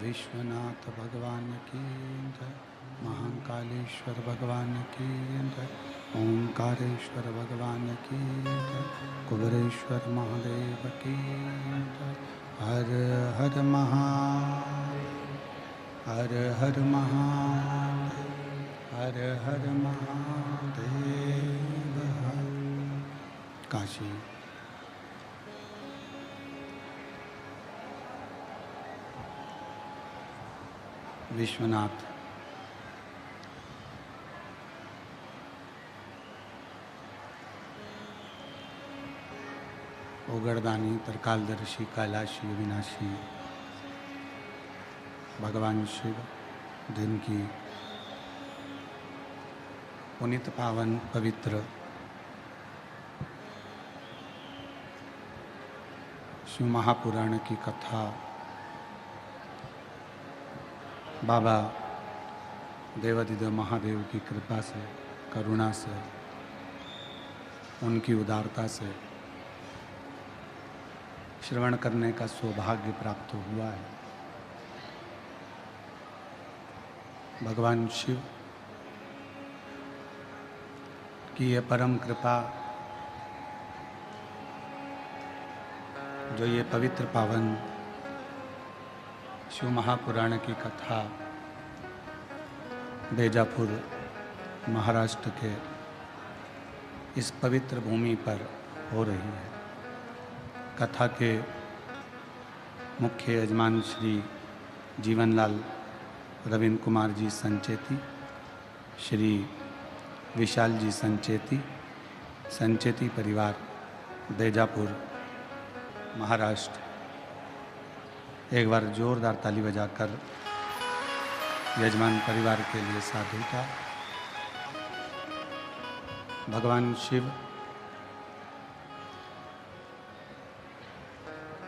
विश्वनाथ भगवान की जय, महाकालेश्वर भगवान की जय, ओंकारेश्वर भगवान की जय, कुबेरेश्वर महादेव की जय। हर हर महादेव, हर हर महादेव, हर हर महादेव। काशी विश्वनाथ ओगरदानी तरकालदर्शी कैलाशी अविनाशी भगवान शिव जिनकी पुनीत पावन पवित्र शिव महापुराण की कथा बाबा देवादिदेव महादेव की कृपा से, करुणा से, उनकी उदारता से श्रवण करने का सौभाग्य प्राप्त हुआ है। भगवान शिव की ये परम कृपा, जो ये पवित्र पावन शिव महापुराण की कथा बेजापुर महाराष्ट्र के इस पवित्र भूमि पर हो रही है। कथा के मुख्य यजमान श्री जीवनलाल रविंद्र कुमार जी संचेती, श्री विशाल जी संचेती, संचेती परिवार बेजापुर महाराष्ट्र। एक बार जोरदार ताली बजाकर यजमान परिवार के लिए साधु का। भगवान शिव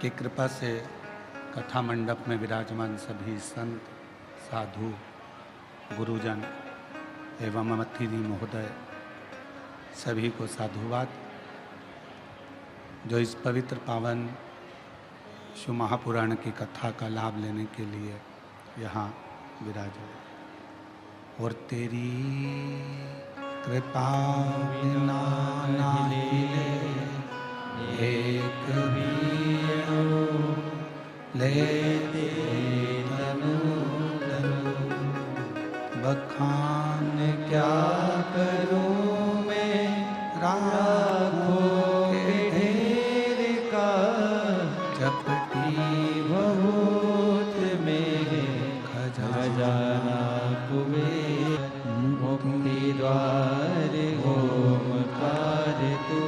की कृपा से कथा मंडप में विराजमान सभी संत, साधु, गुरुजन एवं अतिथि महोदय सभी को साधुवाद, जो इस पवित्र पावन शिव महापुराण की कथा का लाभ लेने के लिए यहाँ विराजे। और तेरी कृपा बिना नाही एक भी लेते तनु बखान क्या करूं मैं राखों के ढेर का, चपटी बहुत में खजाना कुबेर, मुक्ति द्वार ओमकार तू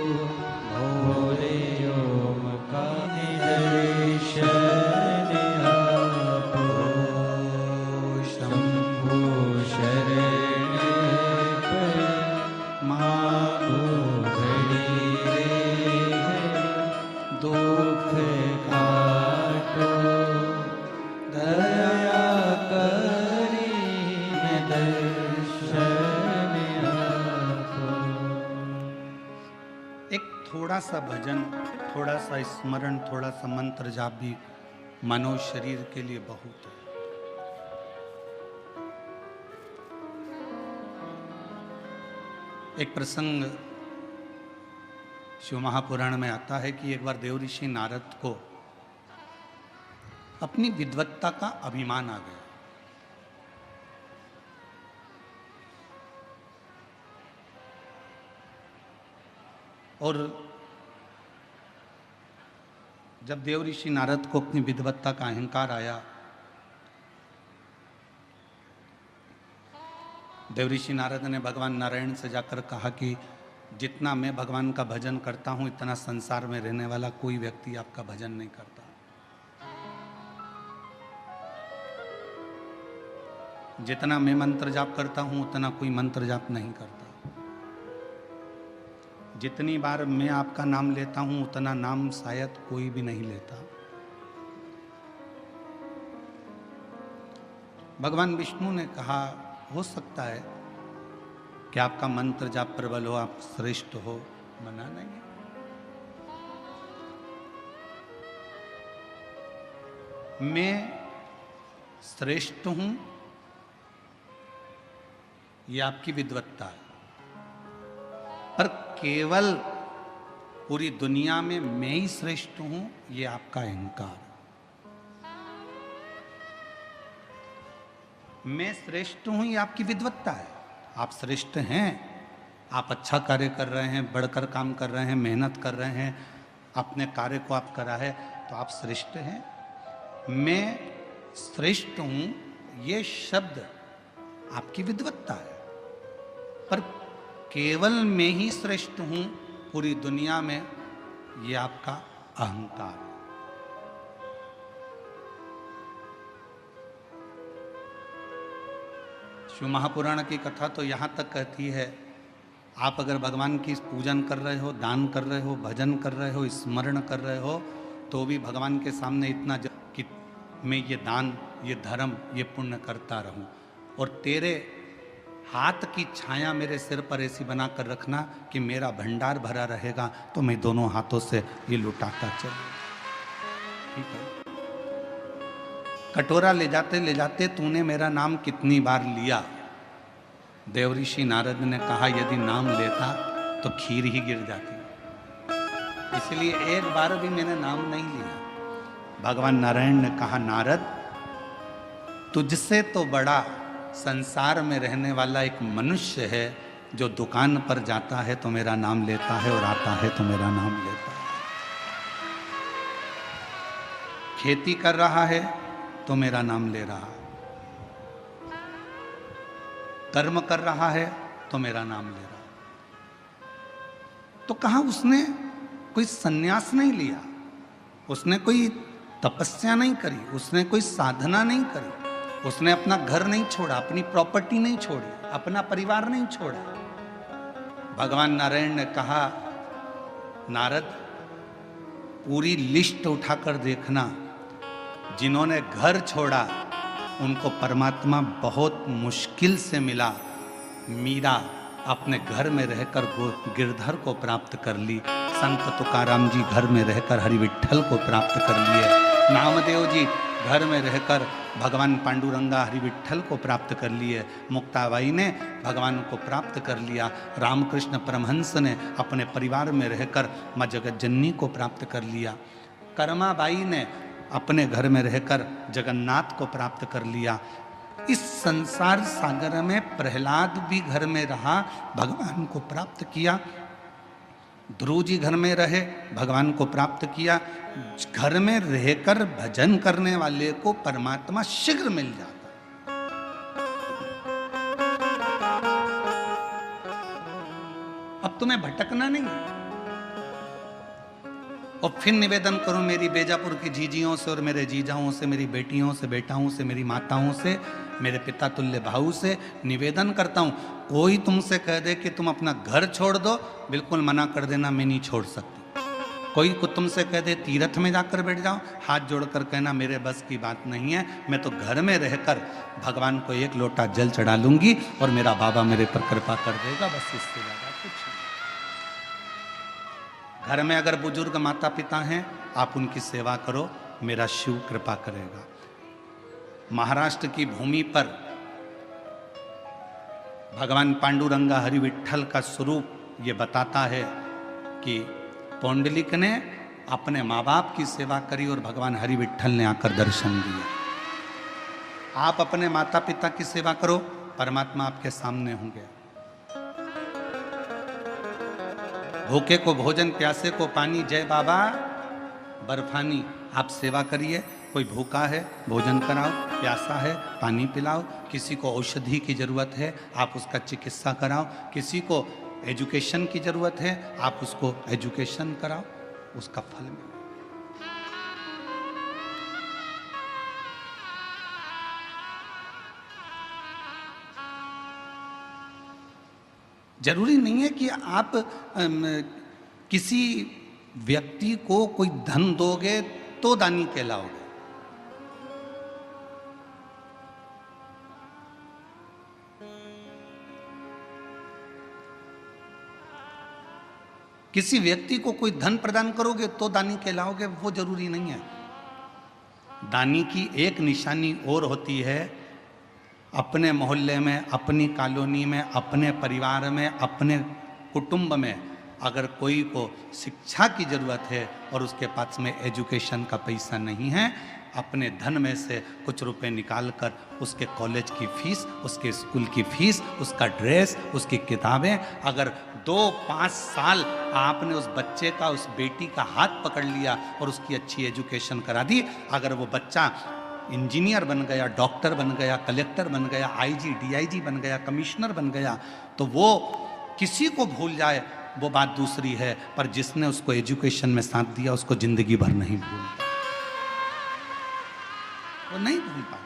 भोले ओमकार दर्शन आपो शंभो शरण पर माओ घड़ी रे दुख काटो थोड़ा सा भजन, थोड़ा सा स्मरण, थोड़ा सा मंत्र जाप भी मनो शरीर के लिए बहुत है। एक प्रसंग शिव महापुराण में आता है कि एक बार देव ऋषि नारद को अपनी विद्वत्ता का अभिमान आ गया। और जब देव ऋषि नारद को अपनी विद्वत्ता का अहंकार आया, देव ऋषि नारद ने भगवान नारायण से जाकर कहा कि जितना मैं भगवान का भजन करता हूं, इतना संसार में रहने वाला कोई व्यक्ति आपका भजन नहीं करता। जितना मैं मंत्र जाप करता हूं, उतना कोई मंत्र जाप नहीं करता। जितनी बार मैं आपका नाम लेता हूं, उतना नाम शायद कोई भी नहीं लेता। भगवान विष्णु ने कहा, हो सकता है कि आपका मंत्र जाप प्रबल हो, आप श्रेष्ठ हो, मना नहीं। मैं श्रेष्ठ हूं, ये आपकी विद्वत्ता है, पर केवल पूरी दुनिया में मैं ही श्रेष्ठ हूं, ये आपका अहंकार। मैं श्रेष्ठ हूं, ये आपकी विद्वत्ता है। आप श्रेष्ठ हैं, आप अच्छा कार्य कर रहे हैं, बढ़कर काम कर रहे हैं, मेहनत कर रहे हैं, अपने कार्य को आप करा है, तो आप श्रेष्ठ हैं। मैं श्रेष्ठ हूं, ये शब्द आपकी विद्वत्ता है, पर केवल मैं ही श्रेष्ठ हूं पूरी दुनिया में, ये आपका अहंकार है। शिव महापुराण की कथा तो यहाँ तक कहती है, आप अगर भगवान की पूजन कर रहे हो, दान कर रहे हो, भजन कर रहे हो, स्मरण कर रहे हो, तो भी भगवान के सामने इतना कि मैं ये दान, ये धर्म, ये पुण्य करता रहूं, और तेरे हाथ की छाया मेरे सिर पर ऐसी बना कर रखना कि मेरा भंडार भरा रहेगा, तो मैं दोनों हाथों से ये लुटाता चलूं। ठीक है? कटोरा ले जाते तूने मेरा नाम कितनी बार लिया? देव ऋषि नारद ने कहा, यदि नाम लेता तो खीर ही गिर जाती, इसलिए एक बार भी मैंने नाम नहीं लिया। भगवान नारायण ने कहा, नारद, तुझसे तो बड़ा संसार में रहने वाला एक मनुष्य है जो दुकान पर जाता है तो मेरा नाम लेता है, और आता है तो मेरा नाम लेता है। खेती कर रहा है तो मेरा नाम ले रहा है, कर्म कर रहा है तो मेरा नाम ले रहा है। तो कहा उसने कोई सन्यास नहीं लिया, उसने कोई तपस्या नहीं करी, उसने कोई साधना नहीं करी, उसने अपना घर नहीं छोड़ा, अपनी प्रॉपर्टी नहीं छोड़ी, अपना परिवार नहीं छोड़ा। भगवान नारायण ने कहा, नारद, पूरी लिस्ट उठाकर देखना, जिन्होंने घर छोड़ा उनको परमात्मा बहुत मुश्किल से मिला। मीरा अपने घर में रहकर गिरधर को प्राप्त कर ली, संत तुकाराम जी घर में रहकर हरि विठ्ठल को प्राप्त कर लिए, नामदेव जी घर में रहकर भगवान पांडुरंगा हरि विठ्ठल को प्राप्त कर लिए, मुक्ताबाई ने भगवान को प्राप्त कर लिया, रामकृष्ण परमहंस ने अपने परिवार में रहकर माँ जगज्जननी को प्राप्त कर लिया, कर्माबाई ने अपने घर में रहकर जगन्नाथ को प्राप्त कर लिया। इस संसार सागर में प्रहलाद भी घर में रहा, भगवान को प्राप्त किया। ध्रुव जी घर में रहे, भगवान को प्राप्त किया। घर में रहकर भजन करने वाले को परमात्मा शीघ्र मिल जाता। अब तुम्हें भटकना नहीं है। और फिर निवेदन करूं मेरी बेजापुर की जीजियों से और मेरे जीजाओं से, मेरी बेटियों से, बेटाओं से, मेरी माताओं से, मेरे पिता तुल्य भाऊ से निवेदन करता हूं, कोई तुमसे कह दे कि तुम अपना घर छोड़ दो, बिल्कुल मना कर देना, मैं नहीं छोड़ सकती। कोई को तुमसे कह दे तीर्थ में जाकर बैठ जाओ, हाथ जोड़कर कहना मेरे बस की बात नहीं है, मैं तो घर में रहकर भगवान को एक लोटा जल चढ़ा लूंगी और मेरा बाबा मेरे पर कृपा कर देगा, बस इससे ज्यादा कुछ नहीं। घर में अगर बुजुर्ग माता पिता हैं, आप उनकी सेवा करो, मेरा शिव कृपा करेगा। महाराष्ट्र की भूमि पर भगवान पांडुरंगा हरि विठ्ठल का स्वरूप ये बताता है कि पौंडलिक ने अपने माँ बाप की सेवा करी और भगवान हरि विठ्ठल ने आकर दर्शन दिया। आप अपने माता पिता की सेवा करो, परमात्मा आपके सामने होंगे। भूखे को भोजन, प्यासे को पानी, जय बाबा बर्फानी। आप सेवा करिए। कोई भूखा है, भोजन कराओ, प्यासा है, पानी पिलाओ। किसी को औषधि की जरूरत है, आप उसका चिकित्सा कराओ। किसी को एजुकेशन की जरूरत है, आप उसको एजुकेशन कराओ, उसका फल मिले। जरूरी नहीं है कि आप किसी व्यक्ति को कोई धन दोगे तो दानी कहलाओगे। किसी व्यक्ति को कोई धन प्रदान करोगे तो दानी कहलाओगे, वो जरूरी नहीं है। दानी की एक निशानी और होती है, अपने मोहल्ले में, अपनी कॉलोनी में, अपने परिवार में, अपने कुटुंब में अगर कोई को शिक्षा की जरूरत है और उसके पास में एजुकेशन का पैसा नहीं है, अपने धन में से कुछ रुपए निकाल कर उसके कॉलेज की फीस, उसके स्कूल की फीस, उसका ड्रेस, उसकी किताबें, अगर 2-5 साल आपने उस बच्चे का, उस बेटी का हाथ पकड़ लिया और उसकी अच्छी एजुकेशन करा दी, अगर वो बच्चा इंजीनियर बन गया, डॉक्टर बन गया, कलेक्टर बन गया, आईजी, डीआईजी बन गया, कमिश्नर बन गया, तो वो किसी को भूल जाए वो बात दूसरी है, पर जिसने उसको एजुकेशन में साथ दिया उसको जिंदगी भर नहीं भूलता, वो नहीं भूल पाता।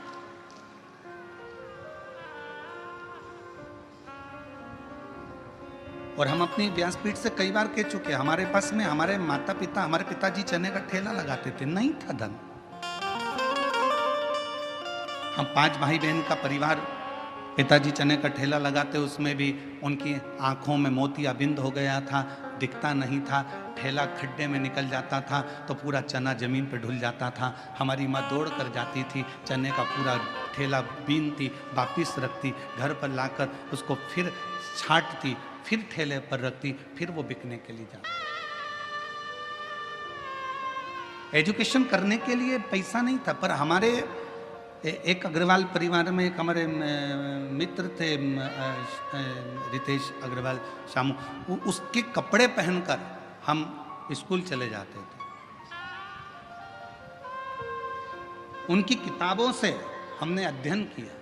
और हम अपनी व्यासपीठ से कई बार कह चुके, हमारे पास में हमारे माता पिता, हमारे पिताजी चने का ठेला लगाते थे, नहीं था धन। हम 5 भाई बहन का परिवार, पिताजी चने का ठेला लगाते, उसमें भी उनकी आंखों में मोतियाबिंद हो गया था, दिखता नहीं था, ठेला खड्डे में निकल जाता था तो पूरा चना जमीन पर ढुल जाता था। हमारी माँ दौड़ कर जाती थी, चने का पूरा ठेला बीनती, वापिस रखती, घर पर लाकर उसको फिर छांटती, फिर ठेले पर रखती, फिर वो बिकने के लिए जाती। एजुकेशन करने के लिए पैसा नहीं था, पर हमारे एक अग्रवाल परिवार में एक हमारे मित्र थे, रितेश अग्रवाल शामू, उसके कपड़े पहनकर हम स्कूल चले जाते थे। उनकी किताबों से हमने अध्ययन किया,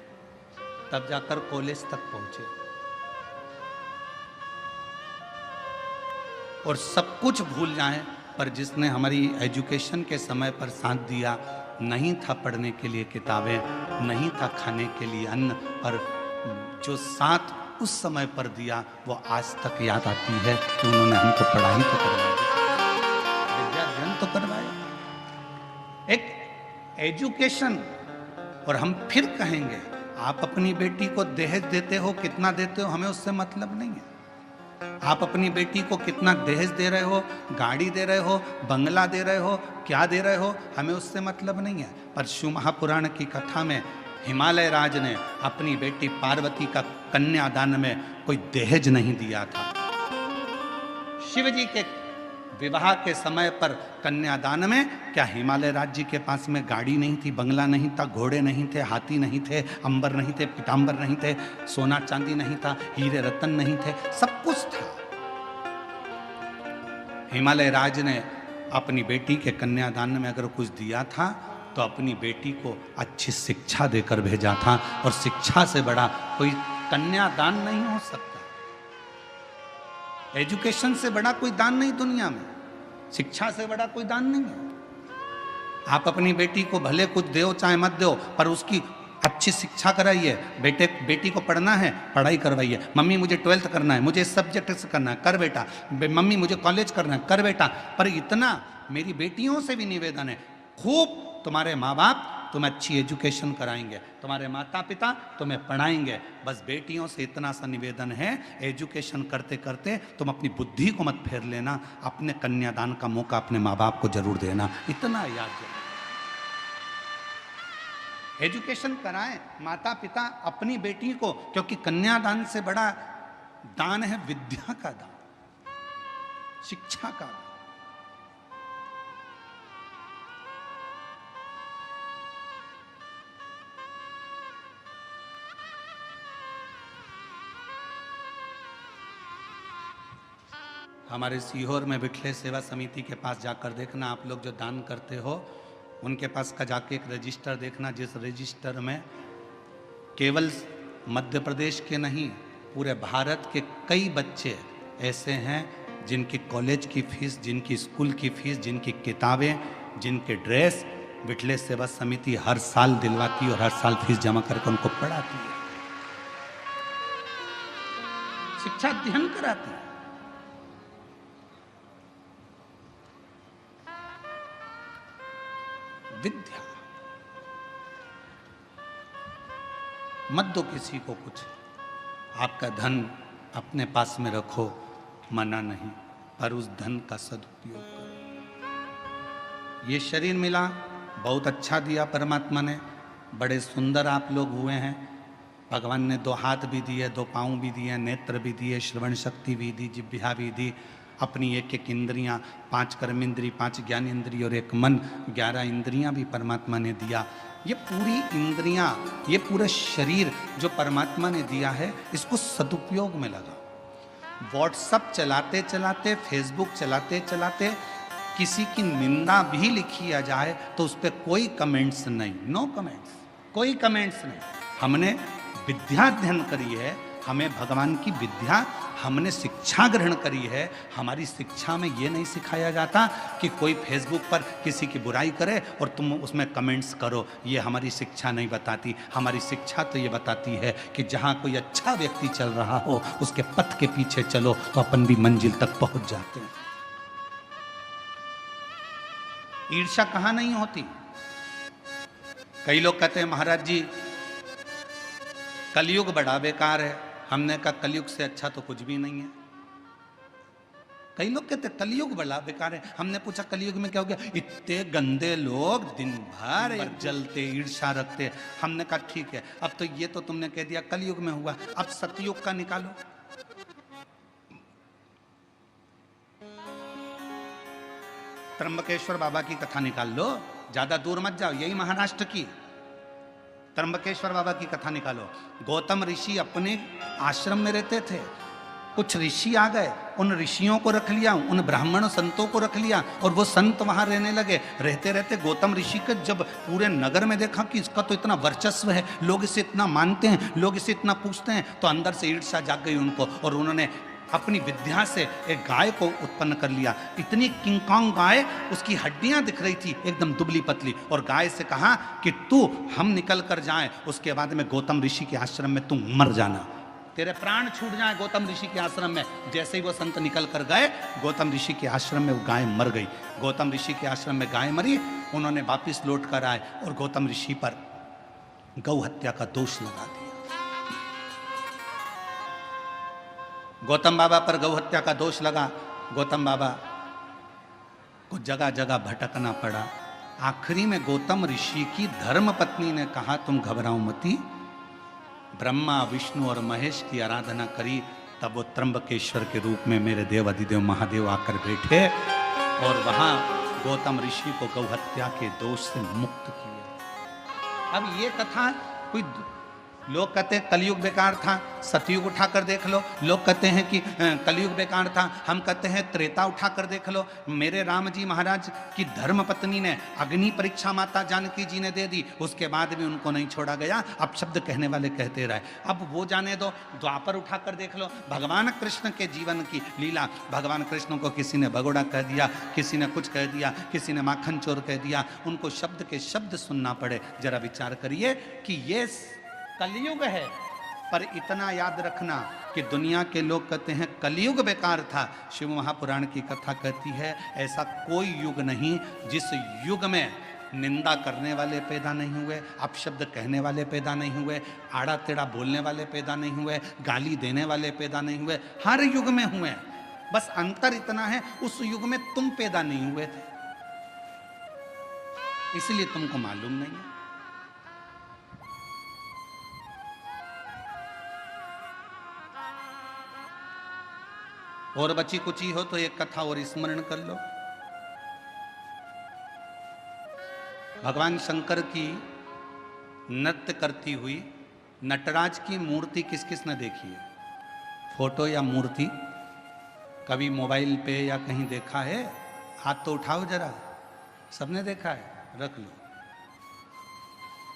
तब जाकर कॉलेज तक पहुंचे। और सब कुछ भूल जाएं, पर जिसने हमारी एजुकेशन के समय पर साथ दिया, नहीं था पढ़ने के लिए किताबें, नहीं था खाने के लिए अन्न, पर जो साथ उस समय पर दिया वो आज तक याद आती है कि उन्होंने हमको पढ़ाई तो करवाई, विद्याध्ययन तो करवाया, एक एजुकेशन। और हम फिर कहेंगे, आप अपनी बेटी को दहेज देते हो, कितना देते हो, हमें उससे मतलब नहीं है। आप अपनी बेटी को कितना दहेज दे रहे हो, गाड़ी दे रहे हो, बंगला दे रहे हो, क्या दे रहे हो, हमें उससे मतलब नहीं है। पर शिव महापुराण की कथा में हिमालय राज ने अपनी बेटी पार्वती का कन्यादान में कोई दहेज नहीं दिया था। शिव जी के विवाह के समय पर कन्यादान में क्या हिमालय राज्य के पास में गाड़ी नहीं थी, बंगला नहीं था, घोड़े नहीं थे, हाथी नहीं थे, अंबर नहीं थे, पीतांबर नहीं थे, सोना चांदी नहीं था, हीरे रतन नहीं थे, सब कुछ था। हिमालय राज ने अपनी बेटी के कन्यादान में अगर कुछ दिया था तो अपनी बेटी को अच्छी शिक्षा देकर भेजा था, और शिक्षा से बड़ा कोई कन्यादान नहीं हो सकता। एजुकेशन से बड़ा कोई दान नहीं दुनिया में, शिक्षा से बड़ा कोई दान नहीं है। आप अपनी बेटी को भले कुछ दो चाहे मत दो, पर उसकी अच्छी शिक्षा कराइए। बेटी को पढ़ना है, पढ़ाई करवाइए। मम्मी मुझे 12th करना है, मुझे इस सब्जेक्ट से करना है, कर बेटा। मम्मी मुझे कॉलेज करना है, कर बेटा। पर इतना मेरी बेटियों से भी निवेदन है, खूब तुम्हारे माँ बाप तुम्हें अच्छी एजुकेशन कराएंगे, तुम्हारे माता पिता तुम्हें पढ़ाएंगे। बस बेटियों से इतना सा निवेदन है, एजुकेशन करते करते तुम अपनी बुद्धि को मत फेर लेना, अपने कन्यादान का मौका अपने माँ बाप को जरूर देना, इतना याद रखना। एजुकेशन कराएं माता पिता अपनी बेटी को, क्योंकि कन्यादान से बड़ा दान है विद्या का दान, शिक्षा का दान। हमारे सीहोर में बिठले सेवा समिति के पास जाकर देखना, आप लोग जो दान करते हो उनके पास का जाके एक रजिस्टर देखना, जिस रजिस्टर में केवल मध्य प्रदेश के नहीं पूरे भारत के कई बच्चे ऐसे हैं जिनकी कॉलेज की फीस, जिनकी स्कूल की फीस, जिनकी किताबें, जिनके ड्रेस बिठले सेवा समिति हर साल दिलवाती है और हर साल फीस जमा करके उनको पढ़ाती है, शिक्षा अध्ययन कराती है। विद्या मत दो किसी को कुछ, आपका धन अपने पास में रखो, मना नहीं, पर उस धन का सदुपयोग करो। ये शरीर मिला, बहुत अच्छा दिया परमात्मा ने, बड़े सुंदर आप लोग हुए हैं। भगवान ने 2 हाथ भी दिए, 2 पाँव भी दिए, नेत्र भी दिए, श्रवण शक्ति भी दी, जिह्वा भी दी, अपनी एक एक इंद्रियां, 5 कर्मेंद्री, 5 ज्ञान इंद्रिय और 1 मन, 11 इंद्रियां भी परमात्मा ने दिया। ये पूरी इंद्रियां, ये पूरा शरीर जो परमात्मा ने दिया है, इसको सदुपयोग में लगा। व्हाट्सएप चलाते चलाते, फेसबुक चलाते चलाते किसी की निंदा भी लिखी आ जाए तो उस पर कोई कमेंट्स नहीं, नो कमेंट्स, कोई कमेंट्स नहीं। हमने विद्या अध्ययन करी है, हमें भगवान की विद्या, हमने शिक्षा ग्रहण करी है। हमारी शिक्षा में ये नहीं सिखाया जाता कि कोई फेसबुक पर किसी की बुराई करे और तुम उसमें कमेंट्स करो, ये हमारी शिक्षा नहीं बताती। हमारी शिक्षा तो ये बताती है कि जहाँ कोई अच्छा व्यक्ति चल रहा हो उसके पथ के पीछे चलो तो अपन भी मंजिल तक पहुंच जाते हैं। ईर्ष्या कहाँ नहीं होती। कई लोग कहते हैं महाराज जी कलयुग बड़ा बेकार है। हमने कहा कलयुग से अच्छा तो कुछ भी नहीं है। कई लोग कहते हैं कलयुग बड़ा बेकार है। हमने पूछा कलयुग में क्या हो गया? इतने गंदे लोग दिन भर जलते, ईर्ष्या रखते। हमने कहा ठीक है, अब तो ये तो तुमने कह दिया कलयुग में हुआ, अब सतयुग का निकालो। त्र्यंबकेश्वर बाबा की कथा निकाल लो, ज्यादा दूर मत जाओ, यही महाराष्ट्र की त्र्यंबकेश्वर बाबा की कथा निकालो। गौतम ऋषि अपने आश्रम में रहते थे, कुछ ऋषि आ गए, उन ऋषियों को रख लिया, उन ब्राह्मण संतों को रख लिया और वो संत वहां रहने लगे। रहते रहते गौतम ऋषि के जब पूरे नगर में देखा कि इसका तो इतना वर्चस्व है, लोग इसे इतना मानते हैं, लोग इसे इतना पूछते हैं, तो अंदर से ईर्ष्या जाग गई उनको और उन्होंने अपनी विद्या से एक गाय को उत्पन्न कर लिया। इतनी किंगकॉन्ग गाय, उसकी हड्डियां दिख रही थी एकदम दुबली पतली, और गाय से कहा कि तू हम निकल कर जाएं, उसके बाद में गौतम ऋषि के आश्रम में तू मर जाना, तेरे प्राण छूट जाए गौतम ऋषि के आश्रम में। जैसे ही वो संत निकल कर गए गौतम ऋषि के आश्रम में वो गाय मर गई। गौतम ऋषि के आश्रम में गाय मरी, उन्होंने वापिस लौट कर आए और गौतम ऋषि पर गौ हत्या का दोष लगा दिया। गौतम बाबा पर गौ हत्या का दोष लगा। गौतम बाबा को जगह जगह भटकना पड़ा। आखिरी में गौतम ऋषि की धर्म पत्नी ने कहा तुम घबराओ मती। ब्रह्मा विष्णु और महेश की आराधना करी, तब वो त्र्यंबकेश्वर के रूप में मेरे देव अधिदेव महादेव आकर बैठे और वहां गौतम ऋषि को गौ हत्या के दोष से मुक्त किया। अब ये कथा कोई, लोग कहते हैं कलयुग बेकार था, सतयुग उठाकर देख लो। लोग कहते हैं कि कलयुग बेकार था, हम कहते हैं त्रेता उठाकर देख लो। मेरे राम जी महाराज की धर्म पत्नी ने अग्नि परीक्षा माता जानकी जी ने दे दी, उसके बाद भी उनको नहीं छोड़ा गया। अब शब्द कहने वाले कहते रहे, अब वो जाने दो। द्वापर उठाकर देख लो, भगवान कृष्ण के जीवन की लीला। भगवान कृष्ण को किसी ने भगोड़ा कह दिया, किसी ने कुछ कह दिया, किसी ने माखन चोर कह दिया, उनको शब्द के शब्द सुनना पड़े। जरा विचार करिए कि ये कलयुग है, पर इतना याद रखना कि दुनिया के लोग कहते हैं कलयुग बेकार था। शिव महापुराण की कथा कहती है ऐसा कोई युग नहीं जिस युग में निंदा करने वाले पैदा नहीं हुए, अपशब्द कहने वाले पैदा नहीं हुए, आड़ा टेढ़ा बोलने वाले पैदा नहीं हुए, गाली देने वाले पैदा नहीं हुए। हर युग में हुए, बस अंतर इतना है उस युग में तुम पैदा नहीं हुए थे, इसलिए तुमको मालूम नहीं है। और बची कुची हो तो एक कथा और स्मरण कर लो। भगवान शंकर की नृत्य करती हुई नटराज की मूर्ति किस किस ने देखी है? फोटो या मूर्ति कभी मोबाइल पे या कहीं देखा है? हाथ तो उठाओ जरा, सबने देखा है, रख लो।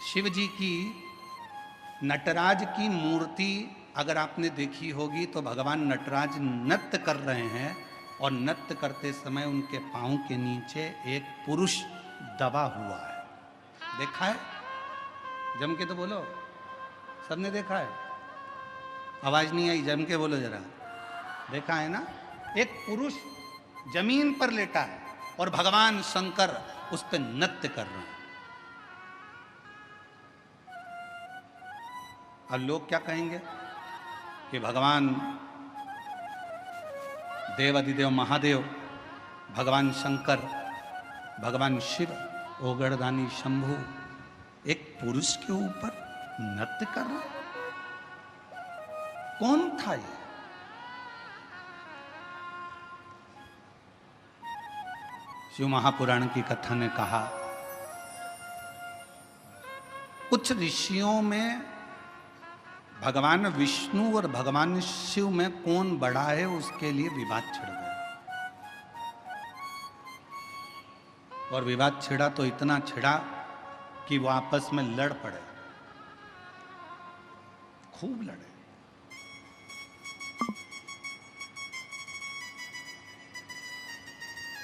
शिव जी की नटराज की मूर्ति अगर आपने देखी होगी तो भगवान नटराज नृत्य कर रहे हैं और नृत्य करते समय उनके पांव के नीचे एक पुरुष दबा हुआ है। देखा है? जम के तो बोलो, सबने देखा है? आवाज नहीं आई, जम के बोलो जरा। देखा है ना? एक पुरुष जमीन पर लेटा है और भगवान शंकर उस पर नृत्य कर रहे हैं। अब लोग क्या कहेंगे कि भगवान देवाधिदेव महादेव, भगवान शंकर, भगवान शिव, ओगड़दानी शंभु एक पुरुष के ऊपर नृत्य कर रहा। कौन था ये? शिव महापुराण की कथा ने कहा, कुछ ऋषियों में भगवान विष्णु और भगवान शिव में कौन बड़ा है उसके लिए विवाद छिड़ गया। और विवाद छिड़ा तो इतना छिड़ा कि वो आपस में लड़ पड़े, खूब लड़े।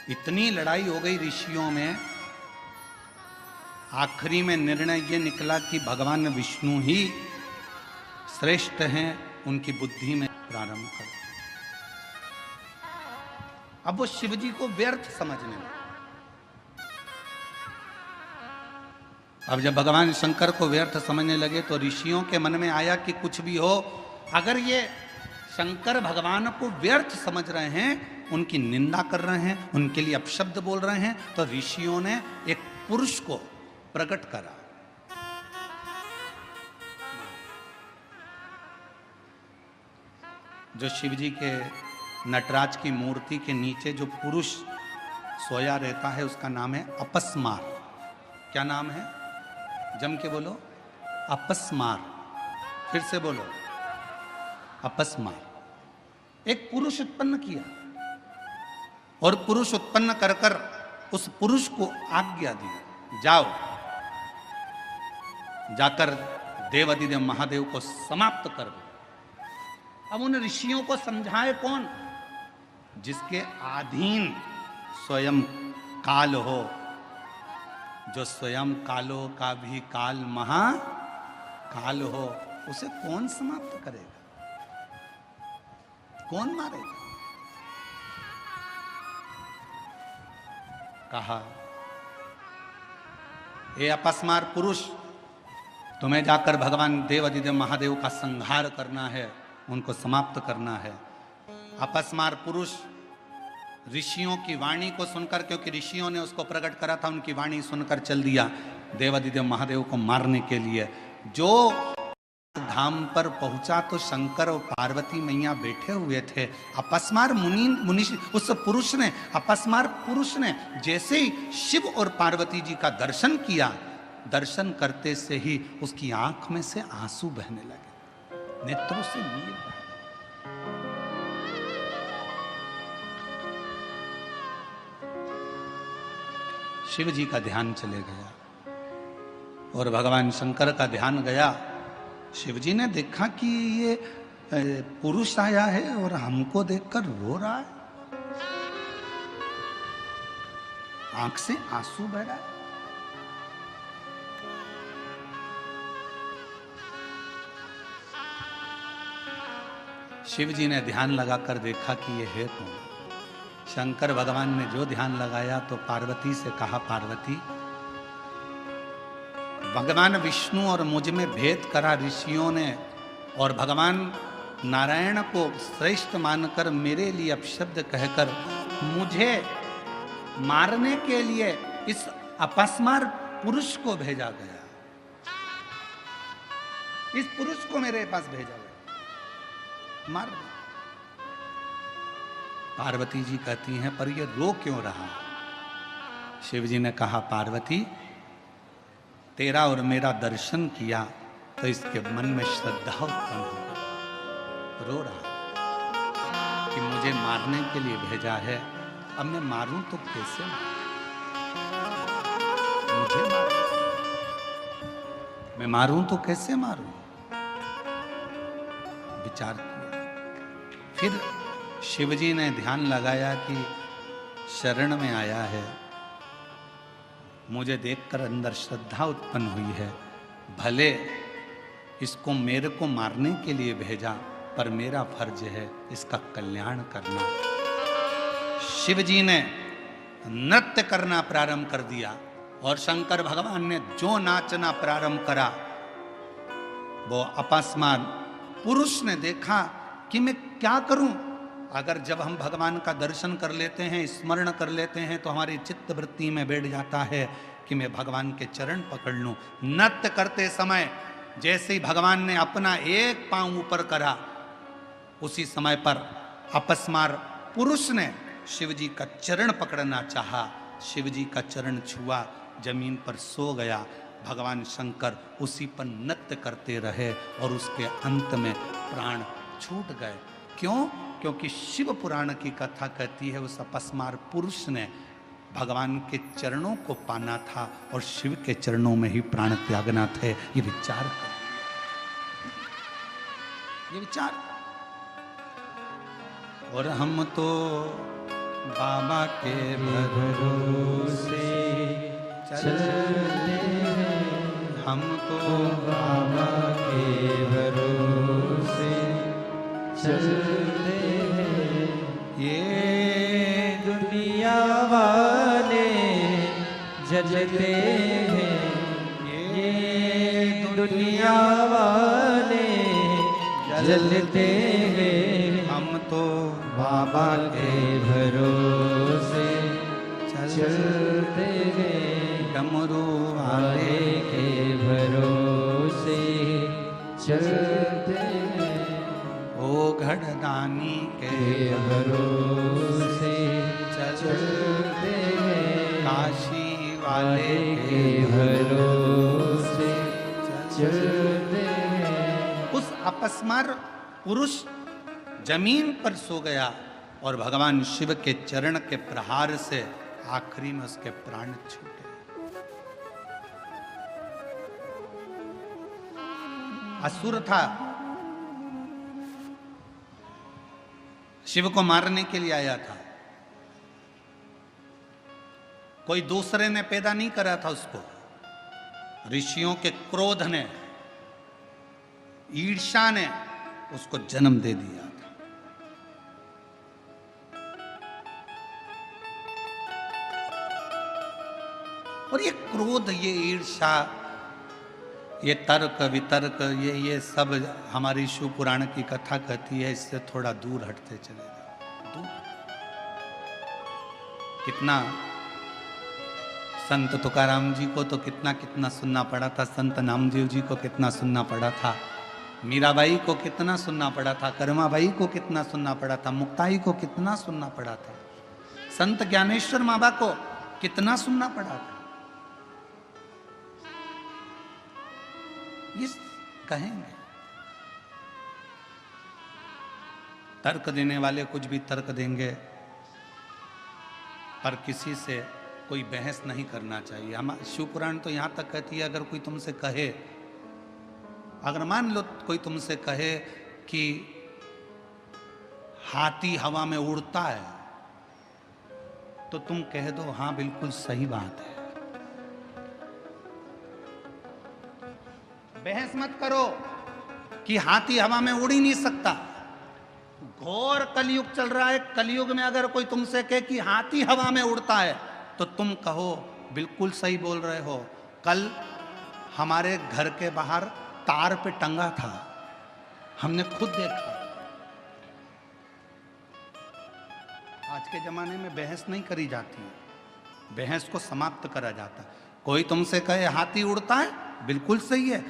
इतनी लड़ाई हो गई ऋषियों में, आखिरी में निर्णय ये निकला कि भगवान विष्णु ही श्रेष्ठ हैं, उनकी बुद्धि में प्रारंभ करो। अब वो शिव जी को व्यर्थ समझने लगे। अब जब भगवान शंकर को व्यर्थ समझने लगे तो ऋषियों के मन में आया कि कुछ भी हो, अगर ये शंकर भगवान को व्यर्थ समझ रहे हैं, उनकी निंदा कर रहे हैं, उनके लिए अपशब्द बोल रहे हैं, तो ऋषियों ने एक पुरुष को प्रकट करा। जो शिव जी के नटराज की मूर्ति के नीचे जो पुरुष सोया रहता है उसका नाम है अपस्मार। क्या नाम है? जम के बोलो, अपस्मार। फिर से बोलो, अपस्मार। एक पुरुष उत्पन्न किया और पुरुष उत्पन्न कर कर उस पुरुष को आज्ञा दी, जाओ जाकर देवाधिदेव महादेव को समाप्त कर दो। अब उन ऋषियों को समझाए कौन? जिसके अधीन स्वयं काल हो, जो स्वयं कालों का भी काल महाकाल हो, उसे कौन समाप्त करेगा? कौन मारेगा? कहा, हे अपस्मार पुरुष, तुम्हें जाकर भगवान देवाधिदेव महादेव का संहार करना है, उनको समाप्त करना है। अपस्मार पुरुष ऋषियों की वाणी को सुनकर, क्योंकि ऋषियों ने उसको प्रकट करा था, उनकी वाणी सुनकर चल दिया देवाधिदेव महादेव को मारने के लिए। जो धाम पर पहुंचा तो शंकर और पार्वती मैया बैठे हुए थे। अपस्मार मुनि उस पुरुष ने, अपस्मार पुरुष ने जैसे ही शिव और पार्वती जी का दर्शन किया, दर्शन करते से ही उसकी आंख में से आंसू बहने लगे, नेत्रों से नीर। शिव जी का ध्यान चले गया और भगवान शंकर का ध्यान गया। शिव जी ने देखा कि ये पुरुष आया है और हमको देखकर रो रहा है, आंख से आंसू बह रहा है। शिव जी ने ध्यान लगाकर देखा कि ये है कौन। शंकर भगवान ने जो ध्यान लगाया तो पार्वती से कहा, पार्वती भगवान विष्णु और मुझ में भेद करा ऋषियों ने, और भगवान नारायण को श्रेष्ठ मानकर मेरे लिए अपशब्द कहकर मुझे मारने के लिए इस अपस्मार पुरुष को भेजा गया। इस पुरुष को मेरे पास भेजा गया, मार दो। पार्वती जी कहती हैं, पर ये रो क्यों रहा? शिव जी ने कहा, पार्वती तेरा और मेरा दर्शन किया तो इसके मन में श्रद्धा उत्पन्न हो गई, रो रहा कि मुझे मारने के लिए भेजा है। अब मैं मारूं तो कैसे? मुझे मारूं, मैं मारूं तो कैसे मारूं? विचार किया। फिर शिवजी ने ध्यान लगाया कि शरण में आया है, मुझे देखकर अंदर श्रद्धा उत्पन्न हुई है, भले इसको मेरे को मारने के लिए भेजा, पर मेरा फर्ज है इसका कल्याण करना। शिवजी ने नृत्य करना प्रारंभ कर दिया और शंकर भगवान ने जो नाचना प्रारंभ करा, वो अपस्मार पुरुष ने देखा कि मैं क्या करूं। अगर जब हम भगवान का दर्शन कर लेते हैं, स्मरण कर लेते हैं, तो हमारी चित्त वृत्ति में बैठ जाता है कि मैं भगवान के चरण पकड़ लूं। नृत्य करते समय जैसे ही भगवान ने अपना एक पांव ऊपर करा, उसी समय पर अपस्मार पुरुष ने शिवजी का चरण पकड़ना चाहा। शिवजी का चरण छुआ, जमीन पर सो गया। भगवान शंकर उसी पर नृत्य करते रहे और उसके अंत में प्राण छूट गए। क्यों? क्योंकि शिव पुराण की कथा कहती है उस अपस्मार पुरुष ने भगवान के चरणों को पाना था और शिव के चरणों में ही प्राण त्यागना थे। ये विचार कर, ये विचार। और हम तो बाबा के भरोसे चलते हैं, हम तो बाबा के भरोसे चलते हैं। ये दुनिया वाले जलते हैं, ये दुनिया वाले जलते हैं, हम तो बाबा के भरोसे चलते हैं, डमरू वाले के भरोसे चलते हैं, ओ घड़दानी के भरोसे चलते हैं, काशी वाले के भरोसे चलते हैं। उस अपस्मार पुरुष जमीन पर सो गया और भगवान शिव के चरण के प्रहार से आखिरी में उसके प्राण छूटे। असुर था, शिव को मारने के लिए आया था। कोई दूसरे ने पैदा नहीं करा था उसको, ऋषियों के क्रोध ने, ईर्ष्या ने उसको जन्म दे दिया था। और ये क्रोध, ये ईर्ष्या, ये तर्क वितर्क, ये सब हमारी शिव पुराण की कथा कहती है, इससे थोड़ा दूर हटते चले जाओ। दूर। कितना संत तुकाराम जी को तो कितना कितना सुनना पड़ा था, संत नामदेव जी को कितना सुनना पड़ा था, मीराबाई को कितना सुनना पड़ा था, कर्माबाई को कितना सुनना पड़ा था, मुक्ताई को कितना सुनना पड़ा था, संत ज्ञानेश्वर माबा को कितना सुनना पड़ा था। ये कहेंगे, तर्क देने वाले कुछ भी तर्क देंगे, पर किसी से कोई बहस नहीं करना चाहिए। हम शिव पुराण तो यहां तक कहती है, अगर कोई तुमसे कहे, अगर मान लो कोई तुमसे कहे कि हाथी हवा में उड़ता है, तो तुम कह दो हाँ बिल्कुल सही बात है। बहस मत करो कि हाथी हवा में उड़ ही नहीं सकता। घोर कलयुग चल रहा है, कलयुग में अगर कोई तुमसे कहे कि हाथी हवा में उड़ता है, तो तुम कहो बिल्कुल सही बोल रहे हो। कल हमारे घर के बाहर तार पे टंगा था, हमने खुद देखा। आज के जमाने में बहस नहीं करी जाती है, बहस को समाप्त करा जाता है। कोई तुमसे कहे हाथी उड़ता है, बिल्कुल सही है।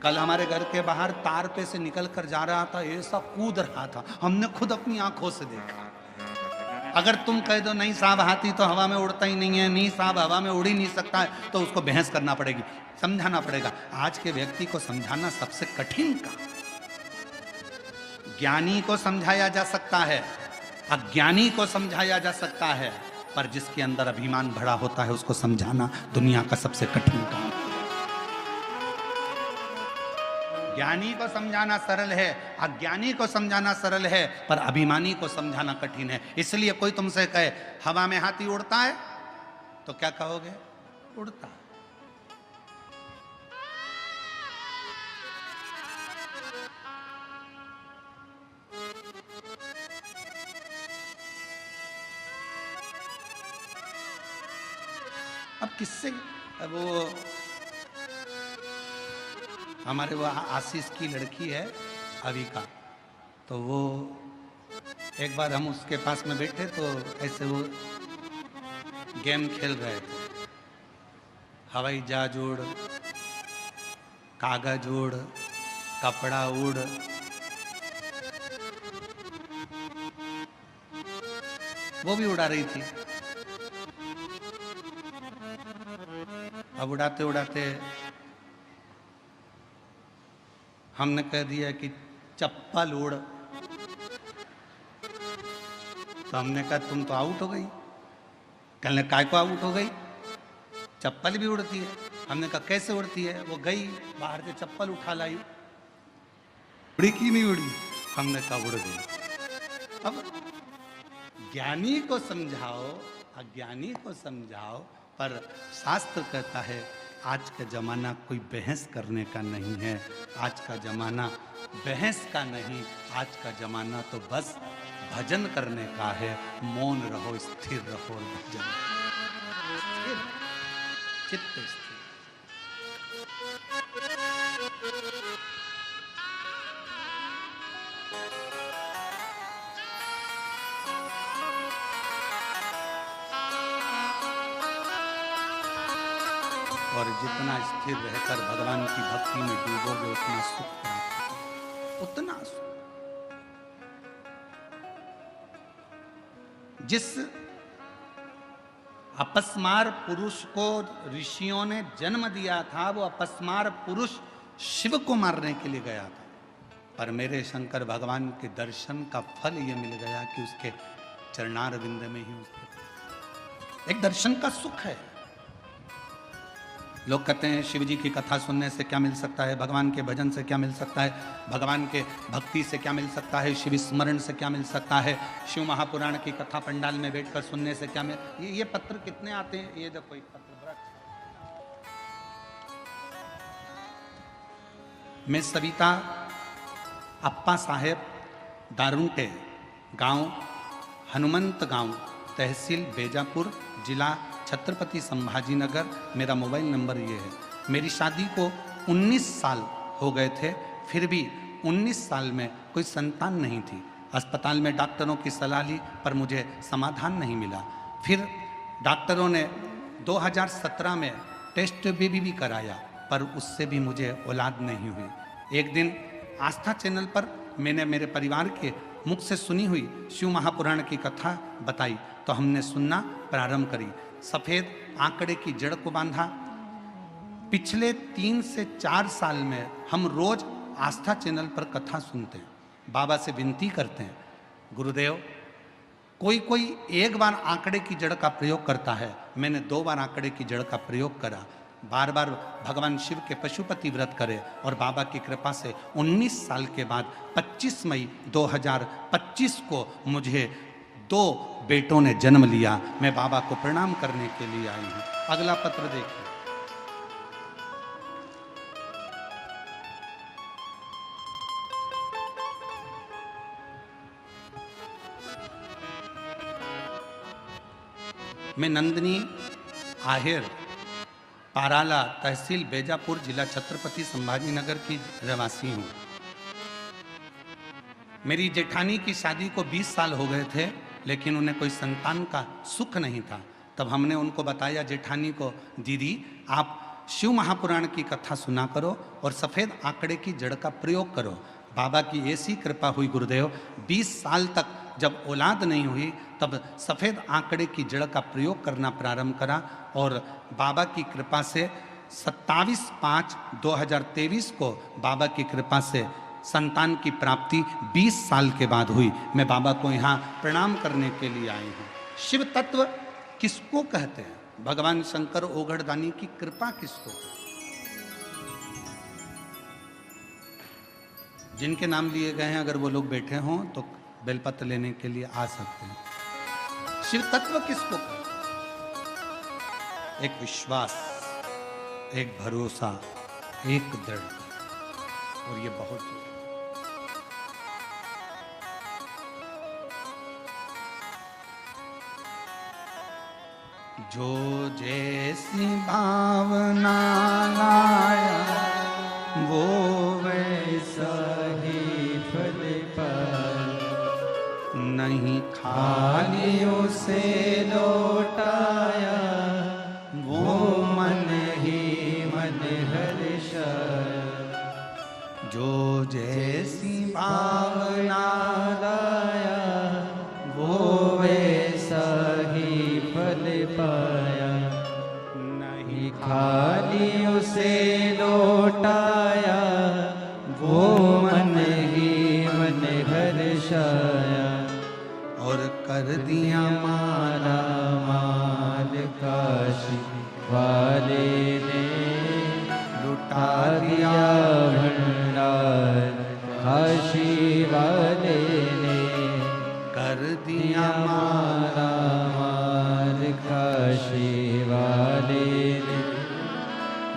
कल हमारे घर के बाहर तार पे से निकल कर जा रहा था, ऐसा कूद रहा था, हमने खुद अपनी आंखों से देखा। अगर तुम कह दो नहीं साहब हाथी तो हवा में उड़ता ही नहीं है, नहीं साहब हवा में उड़ ही नहीं सकता है, तो उसको बहस करना पड़ेगी, समझाना पड़ेगा। आज के व्यक्ति को समझाना सबसे कठिन काम। ज्ञानी को समझाया जा सकता है, अज्ञानी को समझाया जा सकता है, पर जिसके अंदर अभिमान भरा होता है उसको समझाना दुनिया का सबसे कठिन काम। ज्ञानी को समझाना सरल है, अज्ञानी को समझाना सरल है, पर अभिमानी को समझाना कठिन है। इसलिए कोई तुमसे कहे हवा में हाथी उड़ता है, तो क्या कहोगे? उड़ता है। अब किससे वो हमारे वो आशीष की लड़की है अविका, तो वो एक बार हम उसके पास में बैठे तो ऐसे वो गेम खेल रहे थे, हवाई जहाज उड़, कागज उड़, कपड़ा उड़, वो भी उड़ा रही थी। अब उड़ाते उड़ाते हमने कह दिया कि चप्पल उड़, तो हमने कहा तुम तो आउट हो गई। कहने काय को आउट हो गई? चप्पल भी उड़ती है। हमने कहा कैसे उड़ती है? वो गई बाहर से चप्पल उठा लाई, उड़ी की नहीं उड़ी? हमने कहा उड़ गई। अब ज्ञानी को समझाओ, अज्ञानी को समझाओ, पर शास्त्र कहता है आज का जमाना कोई बहस करने का नहीं है, आज का जमाना बहस का नहीं, आज का जमाना तो बस भजन करने का है। मौन रहो, स्थिर रहो और भजन, स्थिर, चित्त स्थिर। और जितना स्थिर रहकर भगवान की भक्ति में डूबोगे उतना सुख प्राप्त होगा, उतना सुख। जिस अपस्मार पुरुष को ऋषियों ने जन्म दिया था, वो अपस्मार पुरुष शिव को मारने के लिए गया था, पर मेरे शंकर भगवान के दर्शन का फल ये मिल गया कि उसके चरणारविंद में ही उसके एक दर्शन का सुख है। लोग कहते हैं शिव जी की कथा सुनने से क्या मिल सकता है, भगवान के भजन से क्या मिल सकता है, भगवान के भक्ति से क्या मिल सकता है, शिव स्मरण से क्या मिल सकता है, शिव महापुराण की कथा पंडाल में बैठकर सुनने से क्या मिल। ये पत्र कितने आते हैं, ये देखो एक पत्र बड़ा। मैं सविता अप्पा साहेब दारुंटे, गांव हनुमंत गांव, तहसील बेजापुर, जिला छत्रपति संभाजी नगर। मेरा मोबाइल नंबर ये है। मेरी शादी को 19 साल हो गए थे, फिर भी 19 साल में कोई संतान नहीं थी। अस्पताल में डॉक्टरों की सलाह ली पर मुझे समाधान नहीं मिला। फिर डॉक्टरों ने 2017 में टेस्ट बेबी भी कराया, पर उससे भी मुझे औलाद नहीं हुई। एक दिन आस्था चैनल पर मैंने मेरे परिवार के मुख से सुनी हुई शिव महापुराण की कथा बताई, तो हमने सुनना प्रारंभ करी। सफेद आंकड़े की जड़ को बांधा। पिछले 3 से 4 साल में हम रोज आस्था चैनल पर कथा सुनते हैं, बाबा से विनती करते हैं, गुरुदेव कोई एक बार आंकड़े की जड़ का प्रयोग करता है, मैंने 2 बार आंकड़े की जड़ का प्रयोग करा। बार बार भगवान शिव के पशुपति व्रत करे और बाबा की कृपा से 19 साल के बाद 25 मई 2025 को मुझे 2 बेटों ने जन्म लिया। मैं बाबा को प्रणाम करने के लिए आई हूं। अगला पत्र देखिए। मैं नंदिनी आहेर पाराला, तहसील बेजापुर, जिला छत्रपति संभाजीनगर की रहवासी हूँ। मेरी जेठानी की शादी को 20 साल हो गए थे, लेकिन उन्हें कोई संतान का सुख नहीं था। तब हमने उनको बताया, जेठानी को, दीदी आप शिव महापुराण की कथा सुना करो और सफ़ेद आंकड़े की जड़ का प्रयोग करो। बाबा की ऐसी कृपा हुई गुरुदेव, 20 साल तक जब औलाद नहीं हुई तब सफ़ेद आंकड़े की जड़ का प्रयोग करना प्रारंभ करा और बाबा की कृपा से 27/5/2023 को बाबा की कृपा से संतान की प्राप्ति 20 साल के बाद हुई। मैं बाबा को यहाँ प्रणाम करने के लिए आई हूँ। शिव तत्व किसको कहते हैं? भगवान शंकर ओघड़दानी की कृपा किसको कहते हैं? जिनके नाम लिए गए हैं, अगर वो लोग बैठे हों तो बेलपत्र लेने के लिए आ सकते हैं। शिव तत्व किसको कहते हैं? एक विश्वास, एक भरोसा, एक दृढ़ता, और ये बहुत जो जैसी भावना लाया वो वैसा ही फल पाया, नहीं खाली उसे लौटाया, वो मन ही मन हर्षाया। जो जैसी भावना लाया वो वैसा ही फल पाया, नहीं खाली उसे लौटाया, वो मन ही मन हर्षाया। और कर दिया माला माल काशी वाले ने, लुटा दिया भंडार काशी वाले ने। कर दिया माला माल काशी वाले ने,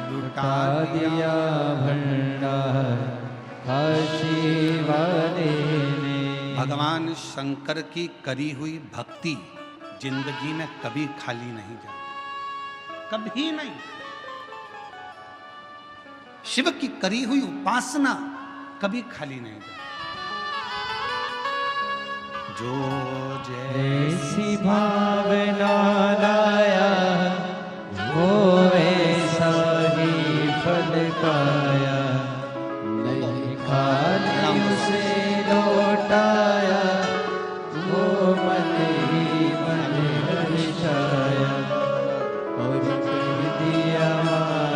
लुटा दिया भंडार काशी वाले ने। भगवान शंकर की करी हुई भक्ति जिंदगी में कभी खाली नहीं जाती, कभी नहीं। शिव की करी हुई उपासना कभी खाली नहीं जाती। जो जैसी भावना लाया वो वैसा ही फल पाया, नहीं खाली उसे लौटाया, वो मन ही मन हर्षाया। और कर दिया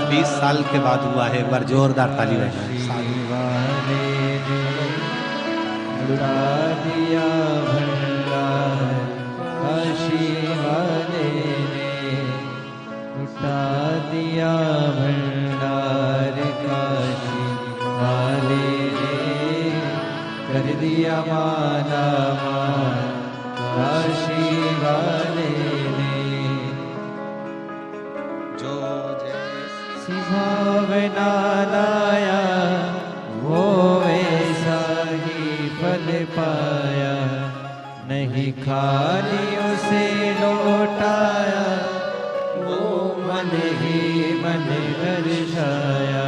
20 साल के बाद हुआ है। एक बार जोरदार ताली बजाएं। वाले ने, लुटा दिया भंडार काशी वाले ने, लुटा दिया भंडार काशी वाले ने। कर दिया माला माल काशी वाले ने। जो जैसी भावना लाया वो वैसा ही फल पाया, नहीं खाली उसे लौटाया, वो मन ही मन हर्षाया।